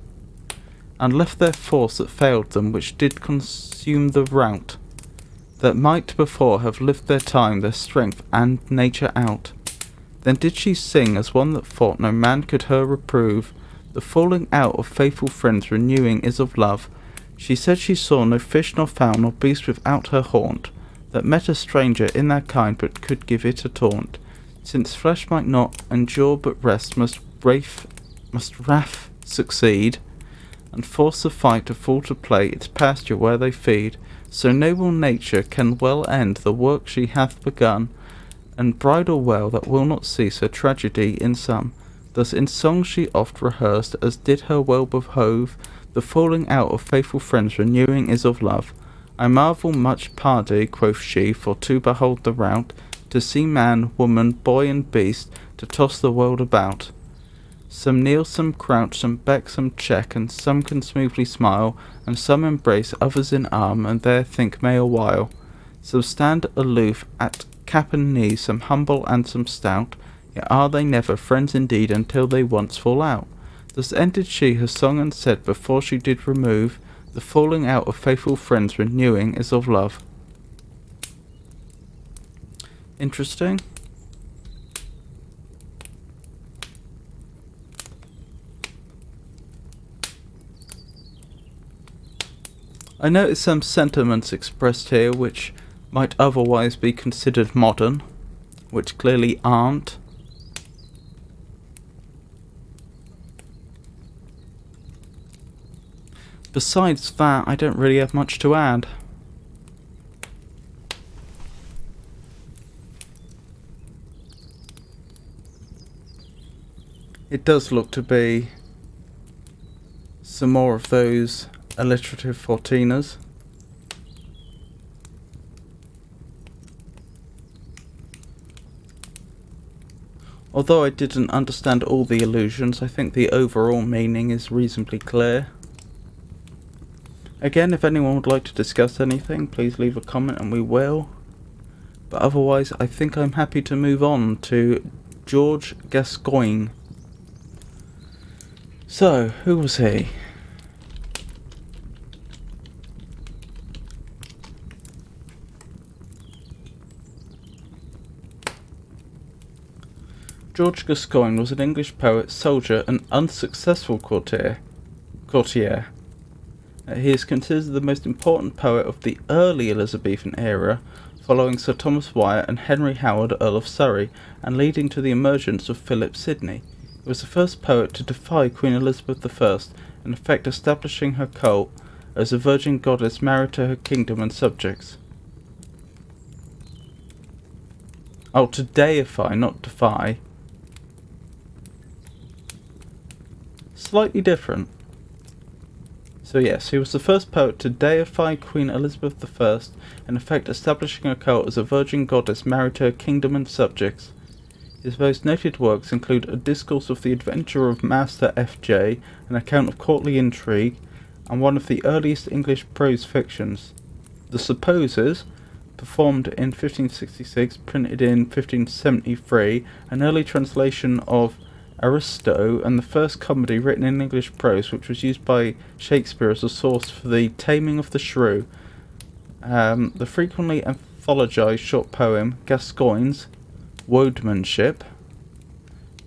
Speaker 1: and left their force that failed them, which did consume the rout, that might before have lived their time, their strength and nature out. Then did she sing as one that thought no man could her reprove, the falling out of faithful friends renewing is of love. She said she saw no fish nor fowl nor beast without her haunt, that met a stranger in that kind but could give it a taunt, since flesh might not endure but rest must wrath succeed, and force the fight to fall to play its pasture where they feed. So noble nature can well end the work she hath begun, and bridle well that will not cease her tragedy in some. Thus in song she oft rehearsed, as did her well behove, the falling out of faithful friends renewing is of love. I marvel much, pardie, quoth she, for to behold the rout, to see man, woman, boy, and beast, to toss the world about. Some kneel, some crouch, some beck, some check, and some can smoothly smile, and some embrace, others in arm, and there think may a while. Some stand aloof at cap and knee, some humble and some stout, yet are they never friends indeed until they once fall out. Thus ended she her song and said, before she did remove, the falling out of faithful friends renewing is of love. Interesting. I notice some sentiments expressed here which might otherwise be considered modern, which clearly aren't. Besides that, I don't really have much to add. It does look to be some more of those alliterative fortinas. Although I didn't understand all the allusions, I think the overall meaning is reasonably clear. Again, if anyone would like to discuss anything, please leave a comment and we will. But otherwise, I think I'm happy to move on to George Gascoigne. So, who was he? George Gascoigne was an English poet, soldier, and unsuccessful courtier. He is considered the most important poet of the early Elizabethan era, following Sir Thomas Wyatt and Henry Howard, Earl of Surrey, and leading to the emergence of Philip Sidney. He was the first poet to defy Queen Elizabeth I, in effect establishing her cult as a virgin goddess married to her kingdom and subjects. Oh, to deify, not defy. Slightly different. So yes, he was the first poet to deify Queen Elizabeth I, in effect establishing her cult as a virgin goddess married to her kingdom and subjects. His most noted works include A Discourse of the Adventure of Master F.J., an account of courtly intrigue, and one of the earliest English prose fictions, The Supposers, performed in 1566, printed in 1573, an early translation of Aristo, and the first comedy written in English prose, which was used by Shakespeare as a source for The Taming of the Shrew. The frequently anthologized short poem Gascoigne's Wodemanship,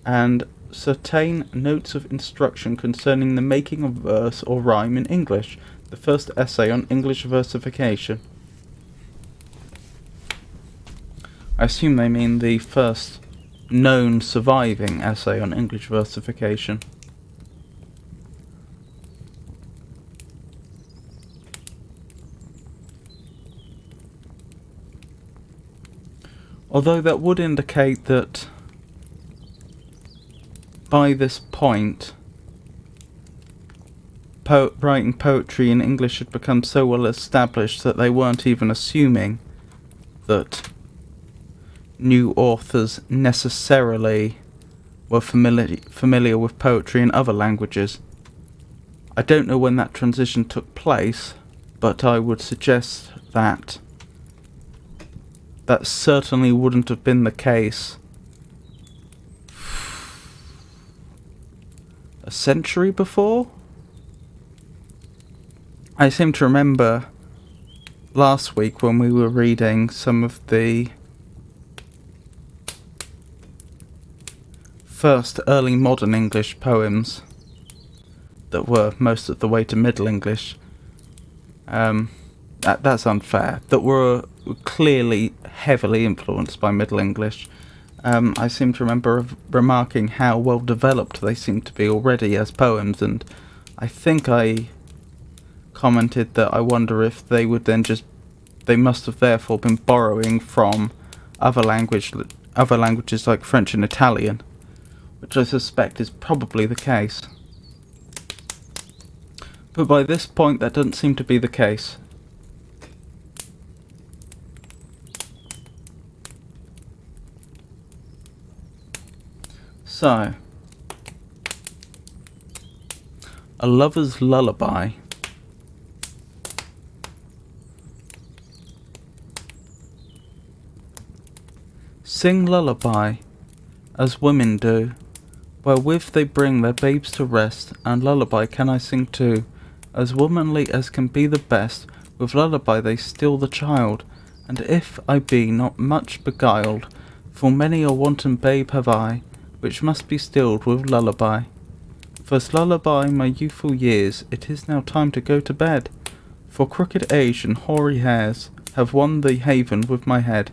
Speaker 1: and certain notes of instruction concerning the making of verse or rhyme in English, the first essay on English versification. I assume they mean the first known surviving essay on English versification. Although that would indicate that by this point writing poetry in English had become so well established that they weren't even assuming that new authors necessarily were familiar with poetry in other languages. I don't know when that transition took place, but I would suggest that that certainly wouldn't have been the case a century before. I seem to remember last week when we were reading some of the first early modern English poems that were most of the way to Middle English. That's unfair. That were clearly heavily influenced by Middle English. I seem to remember remarking how well developed they seem to be already as poems, and I think I commented that I wonder if they would then they must have therefore been borrowing from other languages like French and Italian, which I suspect is probably the case. But by this point that doesn't seem to be the case. So, A Lover's Lullaby. Sing lullaby, as women do, wherewith they bring their babes to rest, and lullaby can I sing too, as womanly as can be the best, with lullaby they still the child, and if I be not much beguiled, full many a wanton babe have I, which must be stilled with lullaby. First lullaby my youthful years, it is now time to go to bed, for crooked age and hoary hairs have won the haven with my head.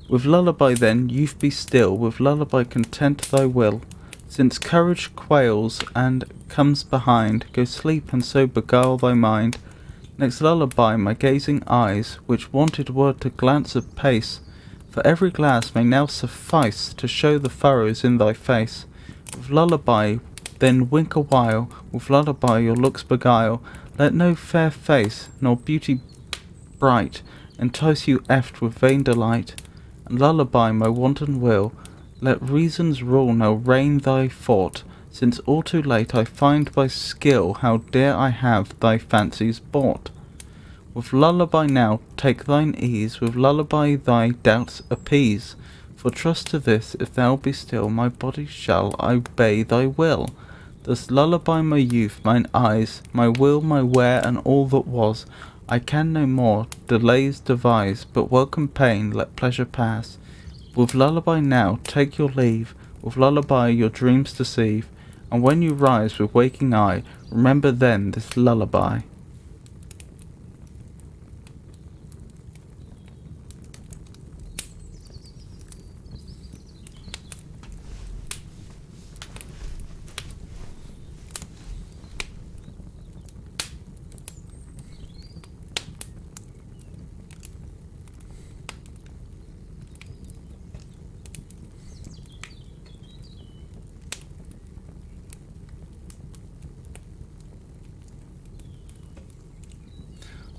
Speaker 1: With lullaby then, youth be still, with lullaby content thy will, since courage quails and comes behind, go sleep and so beguile thy mind. Next lullaby my gazing eyes, which wanted were to glance apace, for every glass may now suffice to show the furrows in thy face. With lullaby then wink a while, with lullaby your looks beguile, let no fair face, nor beauty bright, entice you eft with vain delight. And lullaby my wanton will, let reason's rule now reign thy thought, since all too late I find by skill how dear I have thy fancies bought. With lullaby now take thine ease, with lullaby thy doubts appease, for trust to this, if thou be still, my body shall obey thy will. Thus lullaby my youth, mine eyes, my will, my where, and all that was. I can no more delays devise, but welcome pain, let pleasure pass. With lullaby now take your leave, with lullaby your dreams deceive, and when you rise with waking eye, remember then this lullaby.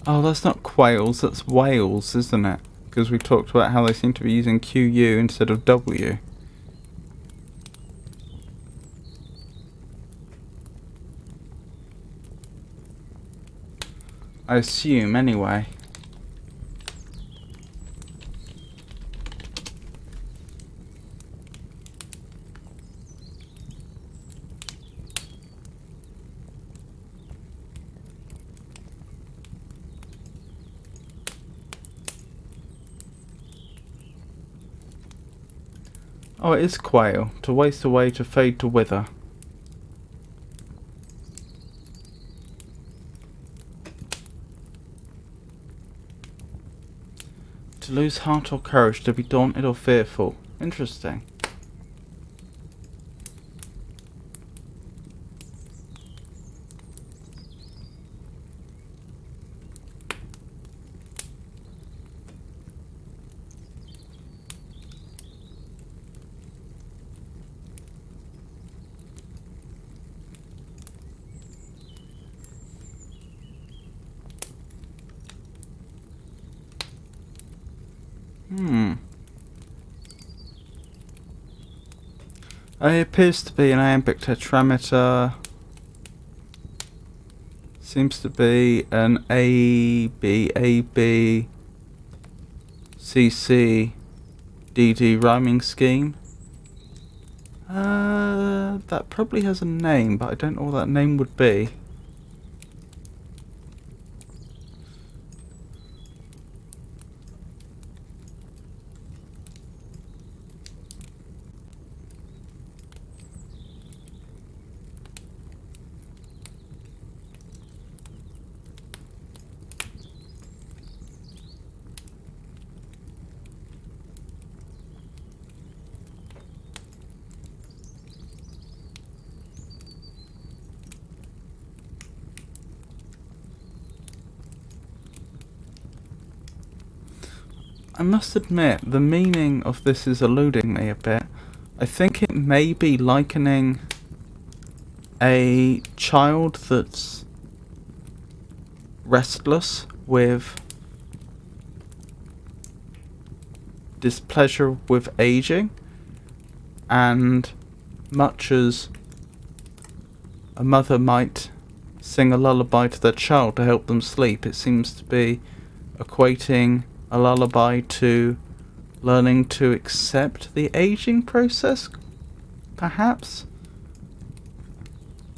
Speaker 1: Oh, that's not quails, that's whales, isn't it? Because we talked about how they seem to be using QU instead of W. I assume, anyway. Oh, it is quail. To waste away, to fade, to wither. To lose heart or courage, to be daunted or fearful. Interesting. It appears to be an iambic tetrameter. Seems to be an A, B, A, B, C, C, D, D rhyming scheme. That probably has a name, but I don't know what that name would be. I must admit, the meaning of this is eluding me a bit. I think it may be likening a child that's restless with displeasure with aging, and much as a mother might sing a lullaby to their child to help them sleep, it seems to be equating a lullaby to learning to accept the aging process, perhaps?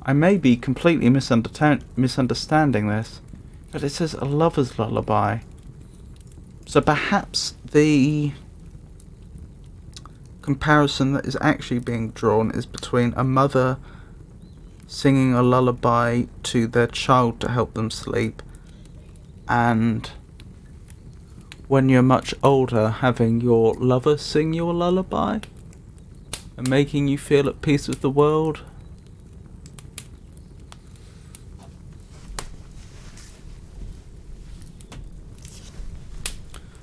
Speaker 1: I may be completely misunderstanding this, but it says a lover's lullaby. So perhaps the comparison that is actually being drawn is between a mother singing a lullaby to their child to help them sleep, and when you're much older, having your lover sing you a lullaby and making you feel at peace with the world.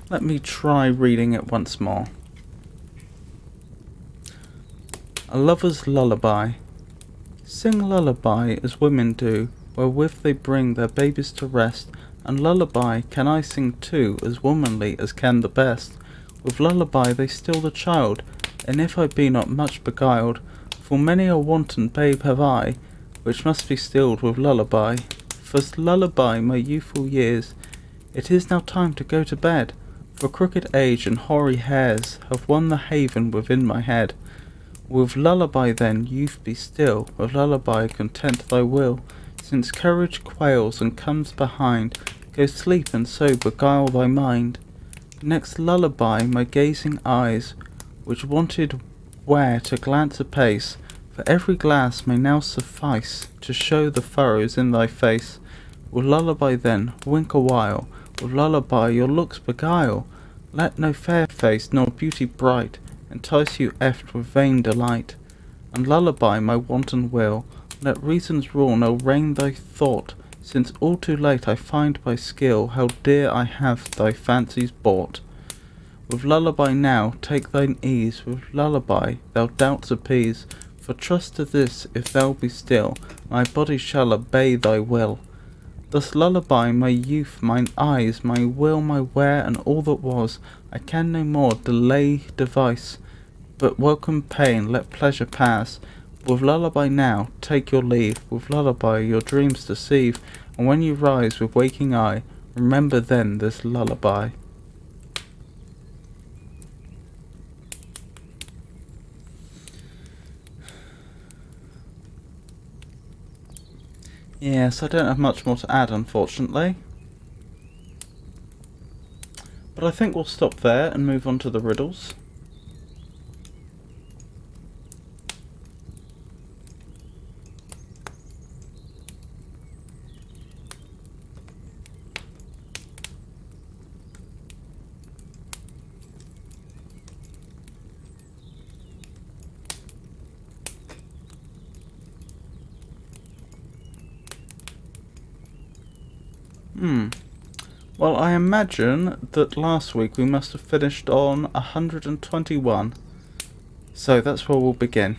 Speaker 1: Let me try reading it once more. A lover's lullaby. Sing lullaby as women do, wherewith they bring their babies to rest, and lullaby can I sing too, as womanly as can the best. With lullaby they still the child, and if I be not much beguiled, full many a wanton babe have I, which must be stilled with lullaby. For lullaby my youthful years, it is now time to go to bed, for crooked age and hoary hairs have won the haven within my head. With lullaby then, youth be still, with lullaby content thy will, since courage quails and comes behind, go sleep and so beguile thy mind. Next lullaby my gazing eyes, which wanted where to glance apace, for every glass may now suffice to show the furrows in thy face. With lullaby then, wink a while, with lullaby your looks beguile, let no fair face nor beauty bright entice you eft with vain delight. And lullaby my wanton will, let reason's rule no rein thy thought, since all too late I find by skill how dear I have thy fancies bought. With lullaby now take thine ease, with lullaby thou doubts appease, for trust to this, if thou be still, my body shall obey thy will. Thus lullaby my youth, mine eyes, my will, my where, and all that was, I can no more delay device, but welcome pain, let pleasure pass. With lullaby now take your leave, with lullaby your dreams deceive, and when you rise with waking eye, remember then this lullaby. Yes, I don't have much more to add, unfortunately. But I think we'll stop there and move on to the riddles. Well, I imagine that last week we must have finished on 121. So that's where we'll begin.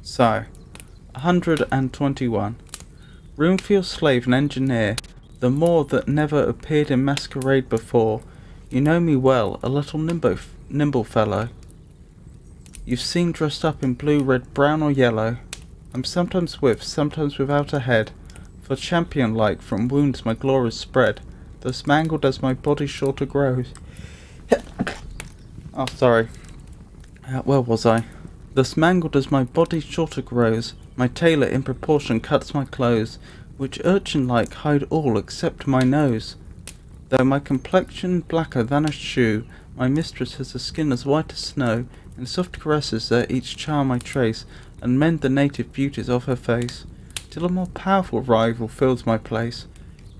Speaker 1: So, 121. Room for your slave and engineer, the Moor that never appeared in masquerade before. You know me well, a little nimble fellow. You've seen dressed up in blue, red, brown or yellow. I'm sometimes with, sometimes without a head. For champion-like from wounds my glories spread, thus mangled as my body shorter grows. Oh, sorry. Where was I? Thus mangled as my body shorter grows, my tailor in proportion cuts my clothes, which urchin-like hide all except my nose. Though my complexion blacker than a shoe, my mistress has a skin as white as snow, in soft caresses there each charm I trace, and mend the native beauties of her face. Till a more powerful rival fills my place,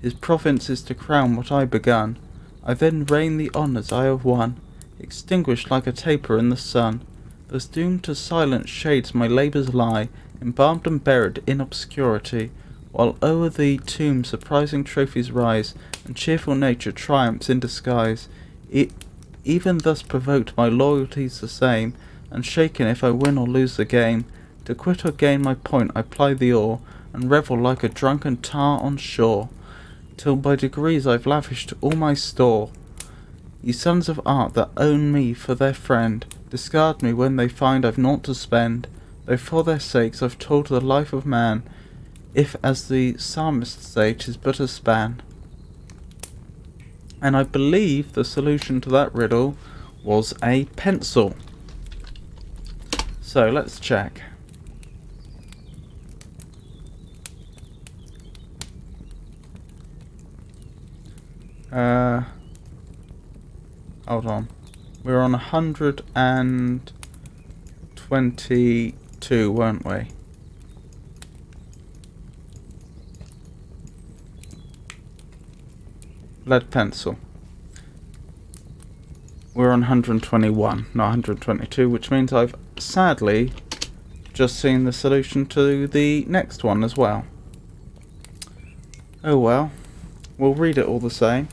Speaker 1: his province is to crown what I begun. I then reign the honours I have won, extinguished like a taper in the sun. Thus doomed to silent shades my labours lie, embalmed and buried in obscurity, while o'er the tomb surprising trophies rise, and cheerful nature triumphs in disguise. Even thus provoked, my loyalty's the same, unshaken if I win or lose the game. To quit or gain my point, I ply the oar, and revel like a drunken tar on shore, till by degrees I've lavished all my store. Ye sons of art that own me for their friend, discard me when they find I've naught to spend, though for their sakes I've told the life of man, if, as the psalmists say, 'tis but a span. And I believe the solution to that riddle was a pencil. So let's check. Hold on. We're on 122, weren't we? Lead pencil. We're on 121, not 122, which means I've sadly just seen the solution to the next one as well. Oh well, we'll read it all the same.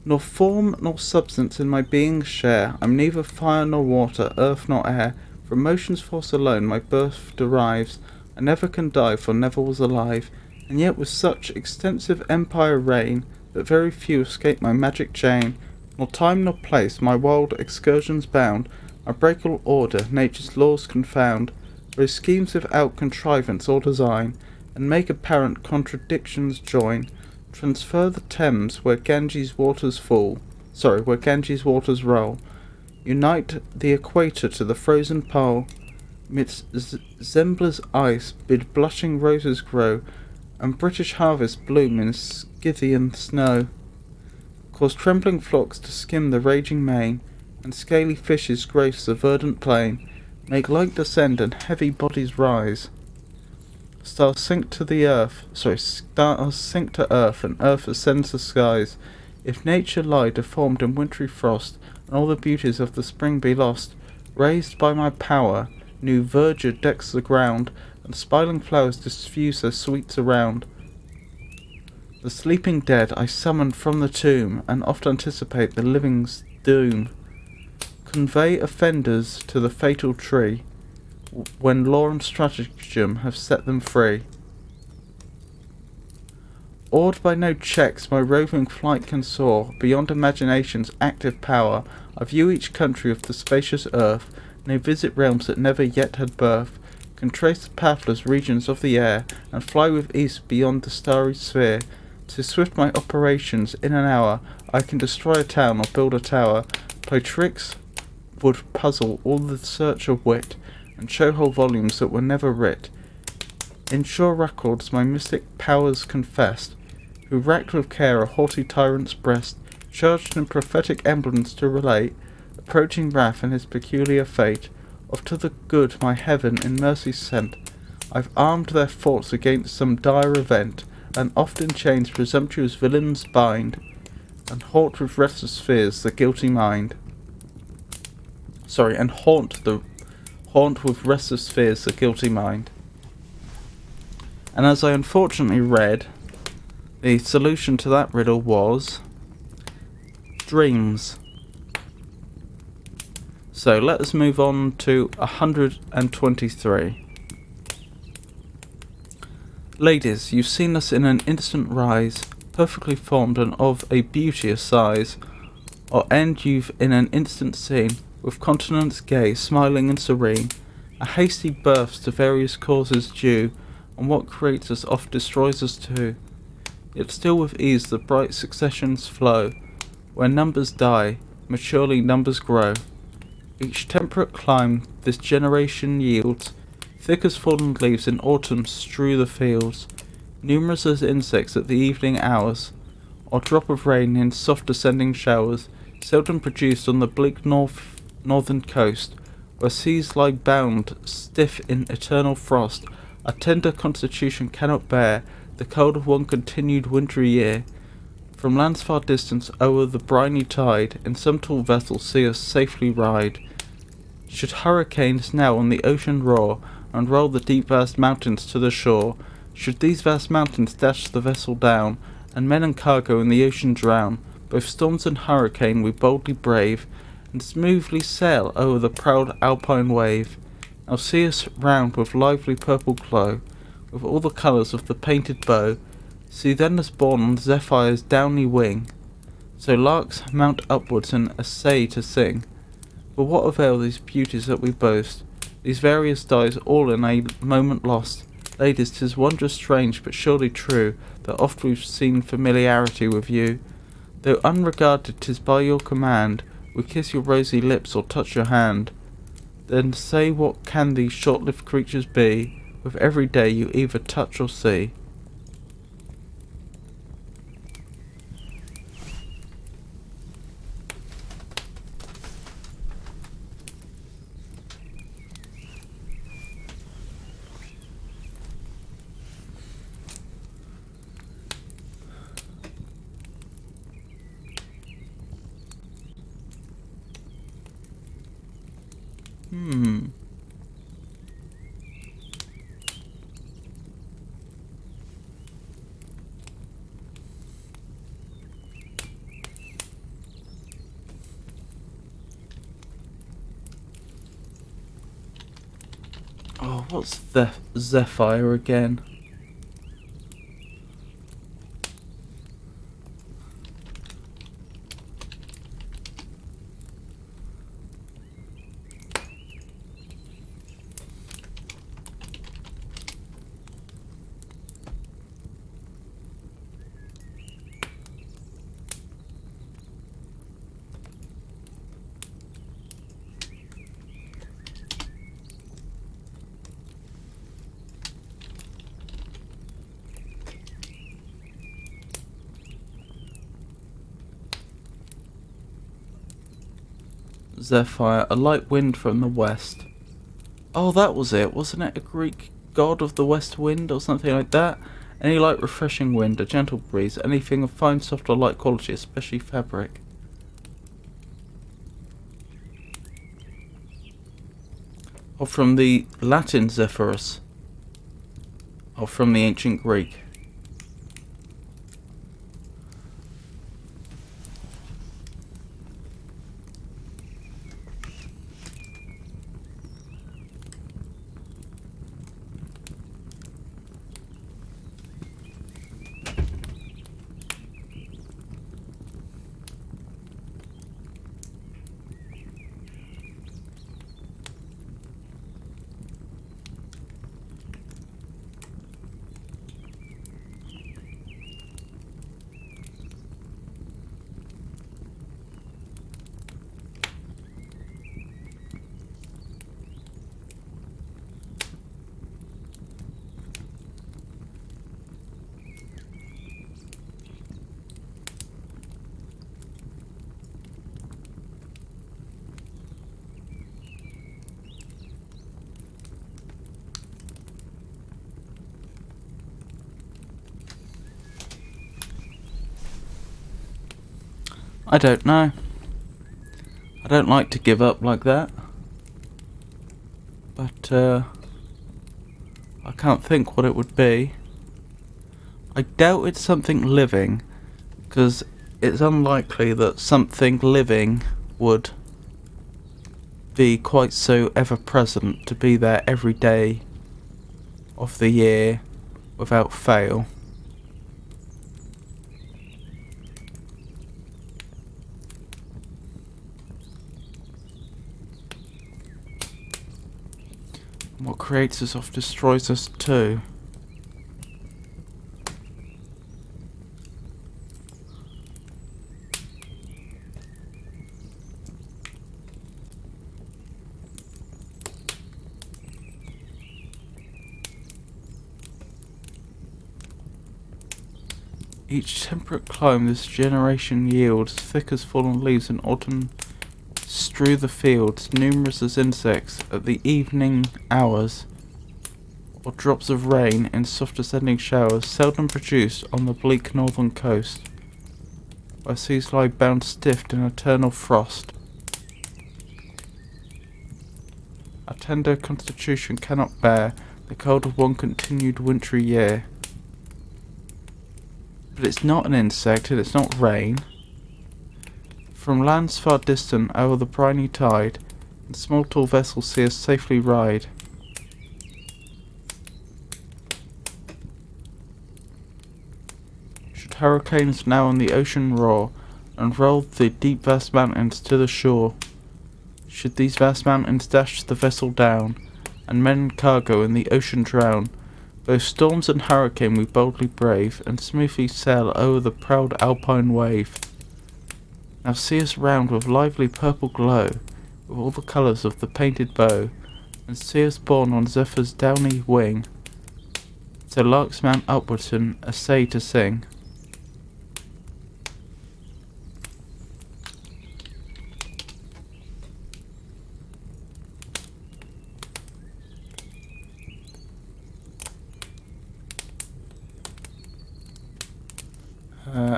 Speaker 1: Nor form nor substance in my being share, I'm neither fire nor water, earth nor air, from motion's force alone my birth derives, I never can die, for never was alive, and yet with such extensive empire reign, that very few escape my magic chain, nor time nor place my wild excursions bound, I break all order, nature's laws confound, those schemes without contrivance or design, and make apparent contradictions join, transfer the Thames where Ganges waters roll, unite the equator to the frozen pole, midst Zembla's ice bid blushing roses grow, and British harvest bloom in Scythian snow, cause trembling flocks to skim the raging main, and scaly fishes grace the verdant plain, make light descend and heavy bodies rise. Stars sink to earth, and earth ascends the skies. If nature lie deformed in wintry frost, and all the beauties of the spring be lost, raised by my power, new verdure decks the ground, and smiling flowers diffuse their sweets around. The sleeping dead I summon from the tomb, and oft anticipate the living's doom. Convey offenders to the fatal tree, when law and stratagem have set them free. Awed by no checks, my roving flight can soar beyond imagination's active power. I view each country of the spacious earth, may visit realms that never yet had birth, can trace the pathless regions of the air, and fly with ease beyond the starry sphere. So swift my operations, in an hour I can destroy a town or build a tower, play tricks would puzzle all the search of wit, and show whole volumes that were never writ. In sure records my mystic powers confessed, who racked with care a haughty tyrant's breast, charged in prophetic emblems to relate approaching wrath and his peculiar fate. Of to the good my heaven in mercy sent, I've armed their forts against some dire event, and oft in chains presumptuous villains bind, and haunt with restless fears the guilty mind. Haunt with restless fears the guilty mind. And as I unfortunately read, the solution to that riddle was dreams. So let us move on to 123. Ladies, you've seen us in an instant rise, perfectly formed and of a beauteous size, or end you've in an instant seen, with countenance gay, smiling and serene, a hasty births to various causes due, and what creates us oft destroys us too. Yet still with ease the bright successions flow, where numbers die, maturely numbers grow. Each temperate clime this generation yields, thick as fallen leaves in autumn strew the fields, numerous as insects at the evening hours, or drop of rain in soft descending showers, seldom produced on the bleak northern coast, where seas lie bound stiff in eternal frost. A tender constitution cannot bear the cold of one continued wintry year. From lands far distant o'er the briny tide, in some tall vessel see us safely ride. Should hurricanes now on the ocean roar, and roll the deep vast mountains to the shore. Should these vast mountains dash the vessel down, and men and cargo in the ocean drown, both storms and hurricane we boldly brave, and smoothly sail o'er the proud alpine wave. Now see us round with lively purple glow, with all the colours of the painted bow. See then us borne on Zephyr's downy wing, so larks mount upwards and essay to sing. But what avail these beauties that we boast, these various dyes all in a moment lost? Ladies, 'tis wondrous strange, but surely true, that oft we've seen familiarity with you. Though unregarded, 'tis by your command we kiss your rosy lips or touch your hand. Then say, what can these short-lived creatures be, with every day you either touch or see? Oh, what's the Zephyr again? Zephyr, a light wind from the west. Oh, that was it. Wasn't it a Greek god of the west wind or something like that? Any light refreshing wind, a gentle breeze, anything of fine, soft or light quality, especially fabric. Or from the Latin Zephyrus. Or from the ancient Greek. I don't know. I don't like to give up like that. But, I can't think what it would be. I doubt it's something living, because it's unlikely that something living would be quite so ever-present to be there every day of the year without fail. What creates us oft destroys us too. Each temperate clime this generation yields, thick as fallen leaves in autumn strew the fields, numerous as insects at the evening hours, or drops of rain in soft ascending showers, seldom produced on the bleak northern coast, where seas lie bound stiff in eternal frost. Our tender constitution cannot bear the cold of one continued wintry year. But it's not an insect, and it's not rain. From lands far distant o'er the briny tide, in small tall vessels see us safely ride. Should hurricanes now on the ocean roar, and roll the deep vast mountains to the shore, should these vast mountains dash the vessel down, and men and cargo in the ocean drown, both storms and hurricane we boldly brave, and smoothly sail o'er the proud alpine wave. Now see us round with lively purple glow, with all the colours of the painted bow, and see us borne on Zephyr's downy wing, so larks mount upwards and essay to sing.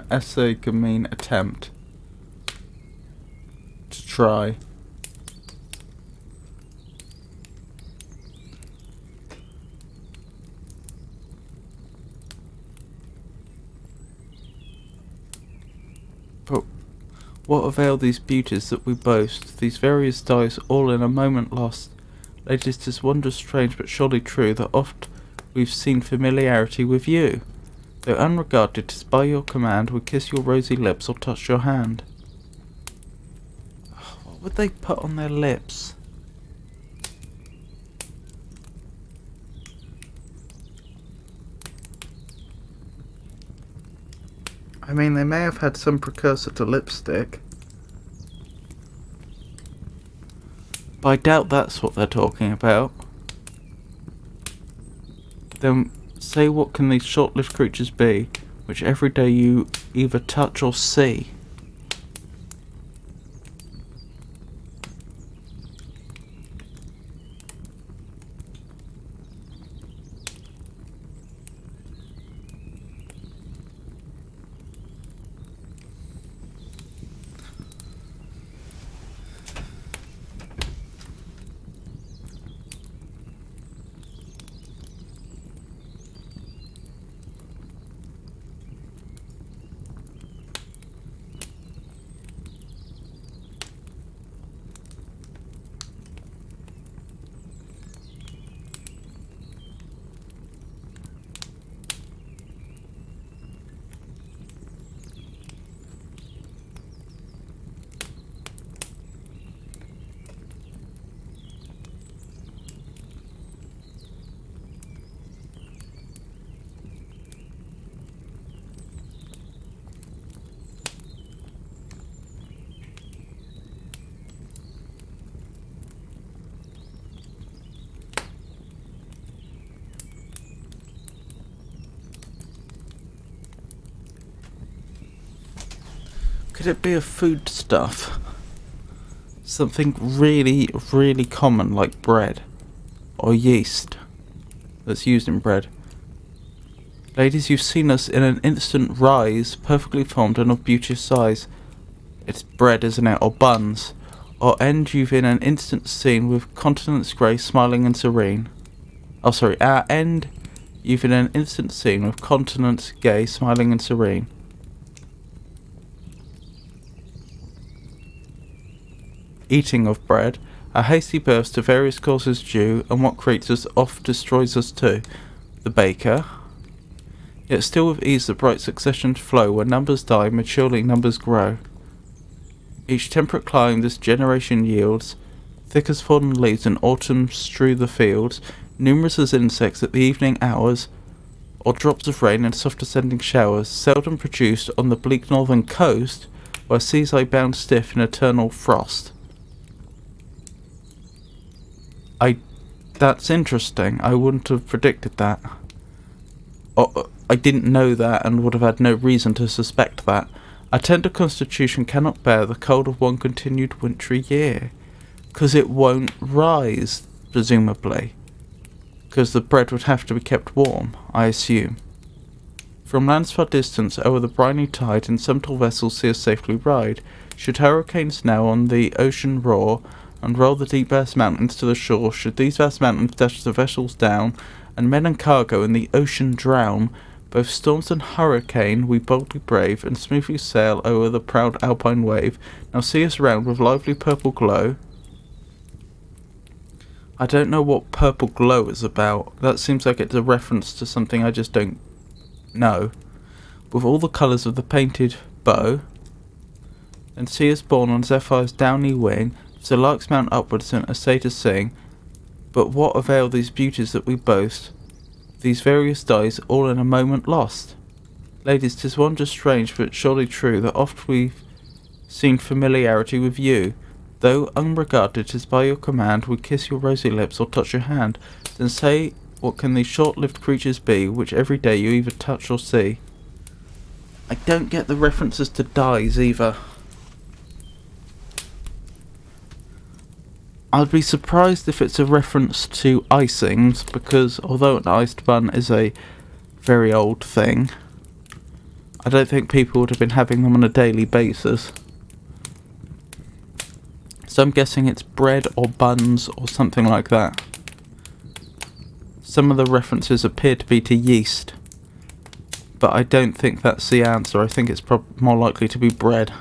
Speaker 1: Essay could mean attempt. To try. But what avail these beauties that we boast, these various dyes all in a moment lost? Ladies, 'tis wondrous strange but surely true, that oft we've seen familiarity with you. Though unregarded, 'tis by your command we kiss your rosy lips or touch your hand. What would they put on their lips? I mean, they may have had some precursor to lipstick. But I doubt that's what they're talking about. Then say, what can these short-lived creatures be, which every day you either touch or see? Could it be a foodstuff? Something really, really common like bread or yeast that's used in bread. Ladies, you've seen us in an instant rise, perfectly formed and of beauteous size. It's bread, isn't it? Or buns. Or end you've in an instant seen with countenance grey, smiling and serene. Oh, sorry, our end you've in an instant seen with countenance gay, smiling and serene. Eating of bread, our hasty births to various causes due, and what creates us oft destroys us too. The baker. Yet still with ease the bright successions flow, where numbers die, maturely numbers grow. Each temperate clime this generation yields, thick as fallen leaves in autumn strew the fields, numerous as insects at the evening hours, or drops of rain and soft ascending showers, seldom produced on the bleak northern coast, where seas lie bound stiff in eternal frost. That's interesting. I wouldn't have predicted that. I didn't know that and would have had no reason to suspect that. A tender constitution cannot bear the cold of one continued wintry year. 'Cause it won't rise, presumably. 'Cause the bread would have to be kept warm, I assume. From lands far distant o'er the briny tide, in some tall vessels see us safely ride. Should hurricanes now on the ocean roar, and roll the deep vast mountains to the shore. Should these vast mountains dash the vessels down, and men and cargo in the ocean drown, both storms and hurricane we boldly brave, and smoothly sail o'er the proud alpine wave. Now see us round with lively purple glow. I don't know what purple glow is about. That seems like it's a reference to something I just don't know. With all the colours of the painted bow, and see us borne on Zephyr's downy wing, so larks mount upwards and essay to sing. But what avail these beauties that we boast, these various dyes all in a moment lost? Ladies, 'tis wondrous strange, but surely true, that oft we've seen familiarity with you. Though unregarded, 'tis by your command we kiss your rosy lips or touch your hand. Then say, what can these short-lived creatures be, which every day you either touch or see? I don't get the references to dyes either. I'd be surprised if it's a reference to icings, because although an iced bun is a very old thing, I don't think people would have been having them on a daily basis. So I'm guessing it's bread or buns or something like that. Some of the references appear to be to yeast, but I don't think that's the answer. I think it's more likely to be bread.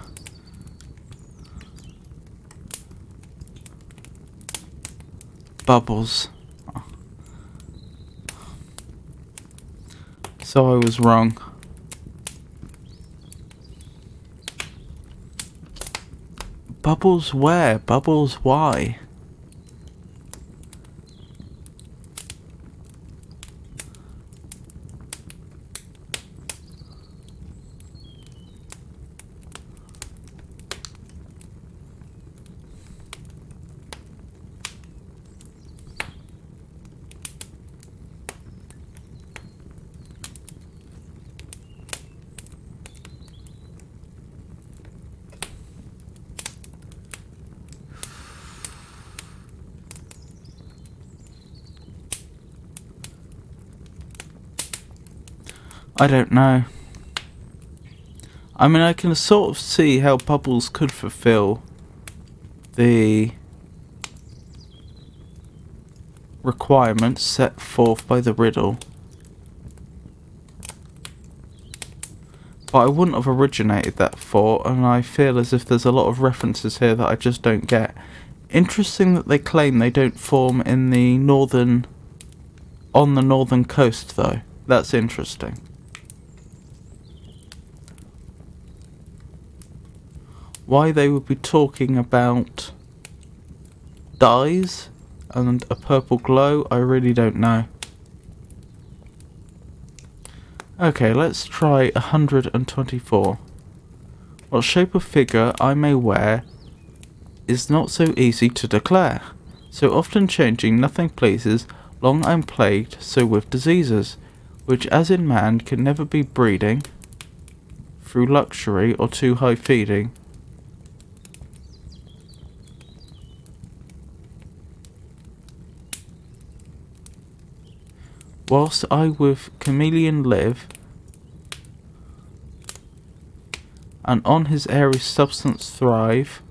Speaker 1: Bubbles. So I was wrong. Bubbles where? Bubbles why? I don't know. I mean, I can sort of see how bubbles could fulfill the requirements set forth by the riddle. But I wouldn't have originated that thought, and I feel as if there's a lot of references here that I just don't get. Interesting that they claim they don't form in the on the northern coast though. That's interesting. Why they would be talking about dyes and a purple glow, I really don't know. Okay, let's try 124. What shape of figure I may wear is not so easy to declare. So often changing, nothing pleases. Long I'm plagued so with diseases, which as in man can never be breeding, through luxury or too high feeding. Whilst I with chameleon live, and on his airy substance thrive,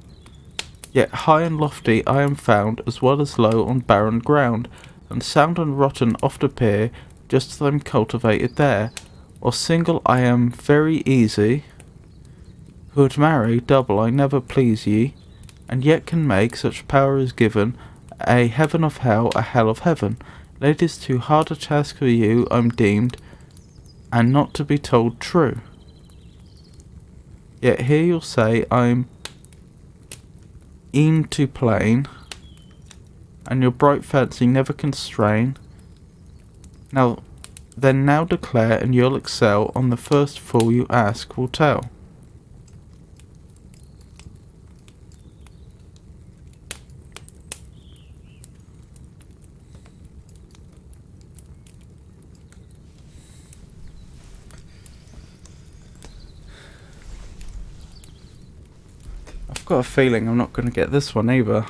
Speaker 1: yet high and lofty I am found, as well as low on barren ground, and sound and rotten oft appear, just as I'm cultivated there. Or single I am very easy, who'd marry double I never please ye, and yet can make, such power is given, a heaven of hell, a hell of heaven. Ladies, too hard a task for you I'm deemed, and not to be told true. Yet here you'll say I'm e'en too plain, and your bright fancy never constrain. Now declare, and you'll excel, on the first fool you ask will tell. I've got a feeling I'm not going to get this one either.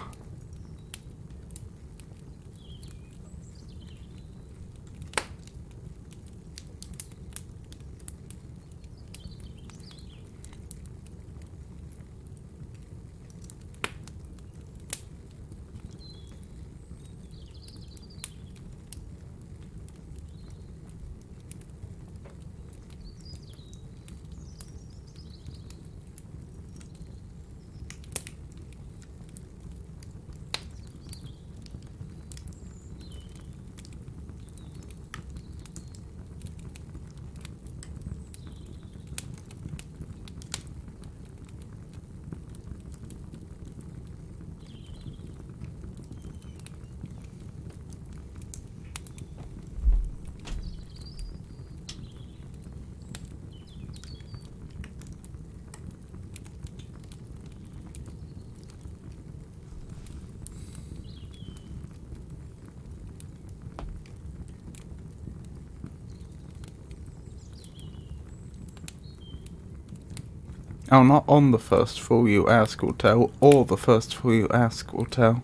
Speaker 1: Oh, not on the first fool you ask will tell, or the first fool you ask will tell.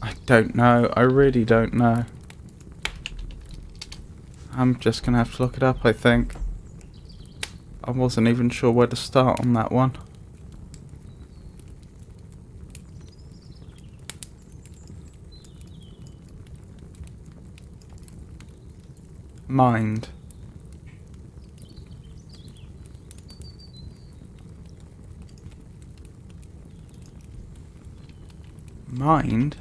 Speaker 1: I don't know. I really don't know. I'm just gonna have to look it up, I think. I wasn't even sure where to start on that one. Mind. Mind?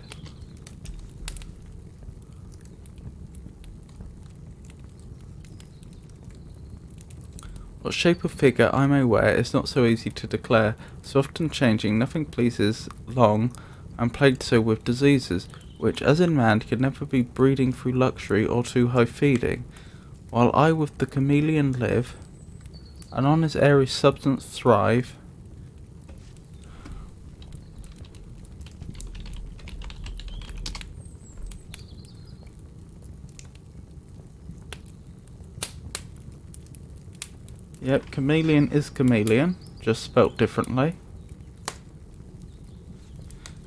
Speaker 1: What shape or figure I may wear is not so easy to declare, so often changing, nothing pleases long, and plagued so with diseases, which as in man can never be breeding through luxury or too high feeding, while I with the chameleon live, and on his airy substance thrive. Yep, chameleon is chameleon, just spelt differently.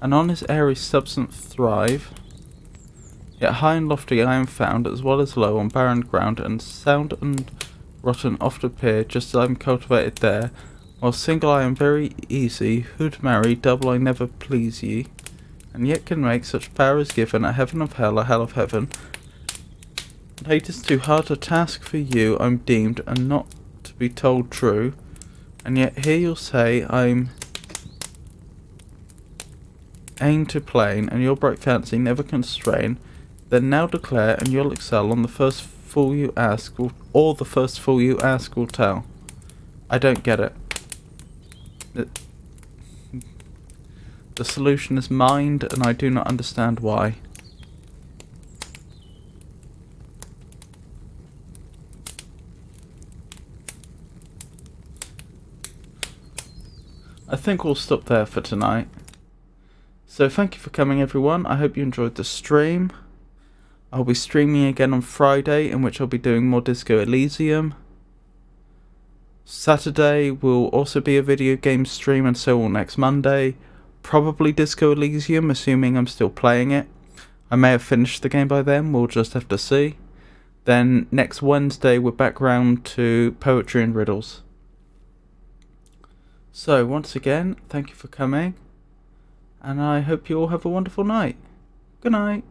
Speaker 1: And on his airy substance thrive. Yet high and lofty I am found, as well as low on barren ground, and sound and rotten oft appear, just as I am cultivated there. While single I am very easy, who'd marry, double I never please ye, and yet can make such power as given, a heaven of hell, a hell of heaven. And hate is too hard a task for you, I'm deemed, and not to be told true, and yet here you'll say I'm aimed to plain, and your bright fancy never constrain. Then now declare, and you'll excel on the first fool you ask, or the first fool you ask will tell. I don't get it. The solution is mind, and I do not understand why. I think we'll stop there for tonight. So thank you for coming, everyone. I hope you enjoyed the stream. I'll be streaming again on Friday, in which I'll be doing more Disco Elysium. Saturday will also be a video game stream, and so will next Monday. Probably Disco Elysium, assuming I'm still playing it. I may have finished the game by then, we'll just have to see. Then next Wednesday we're back round to Poetry and Riddles. So once again, thank you for coming, and I hope you all have a wonderful night. Good night.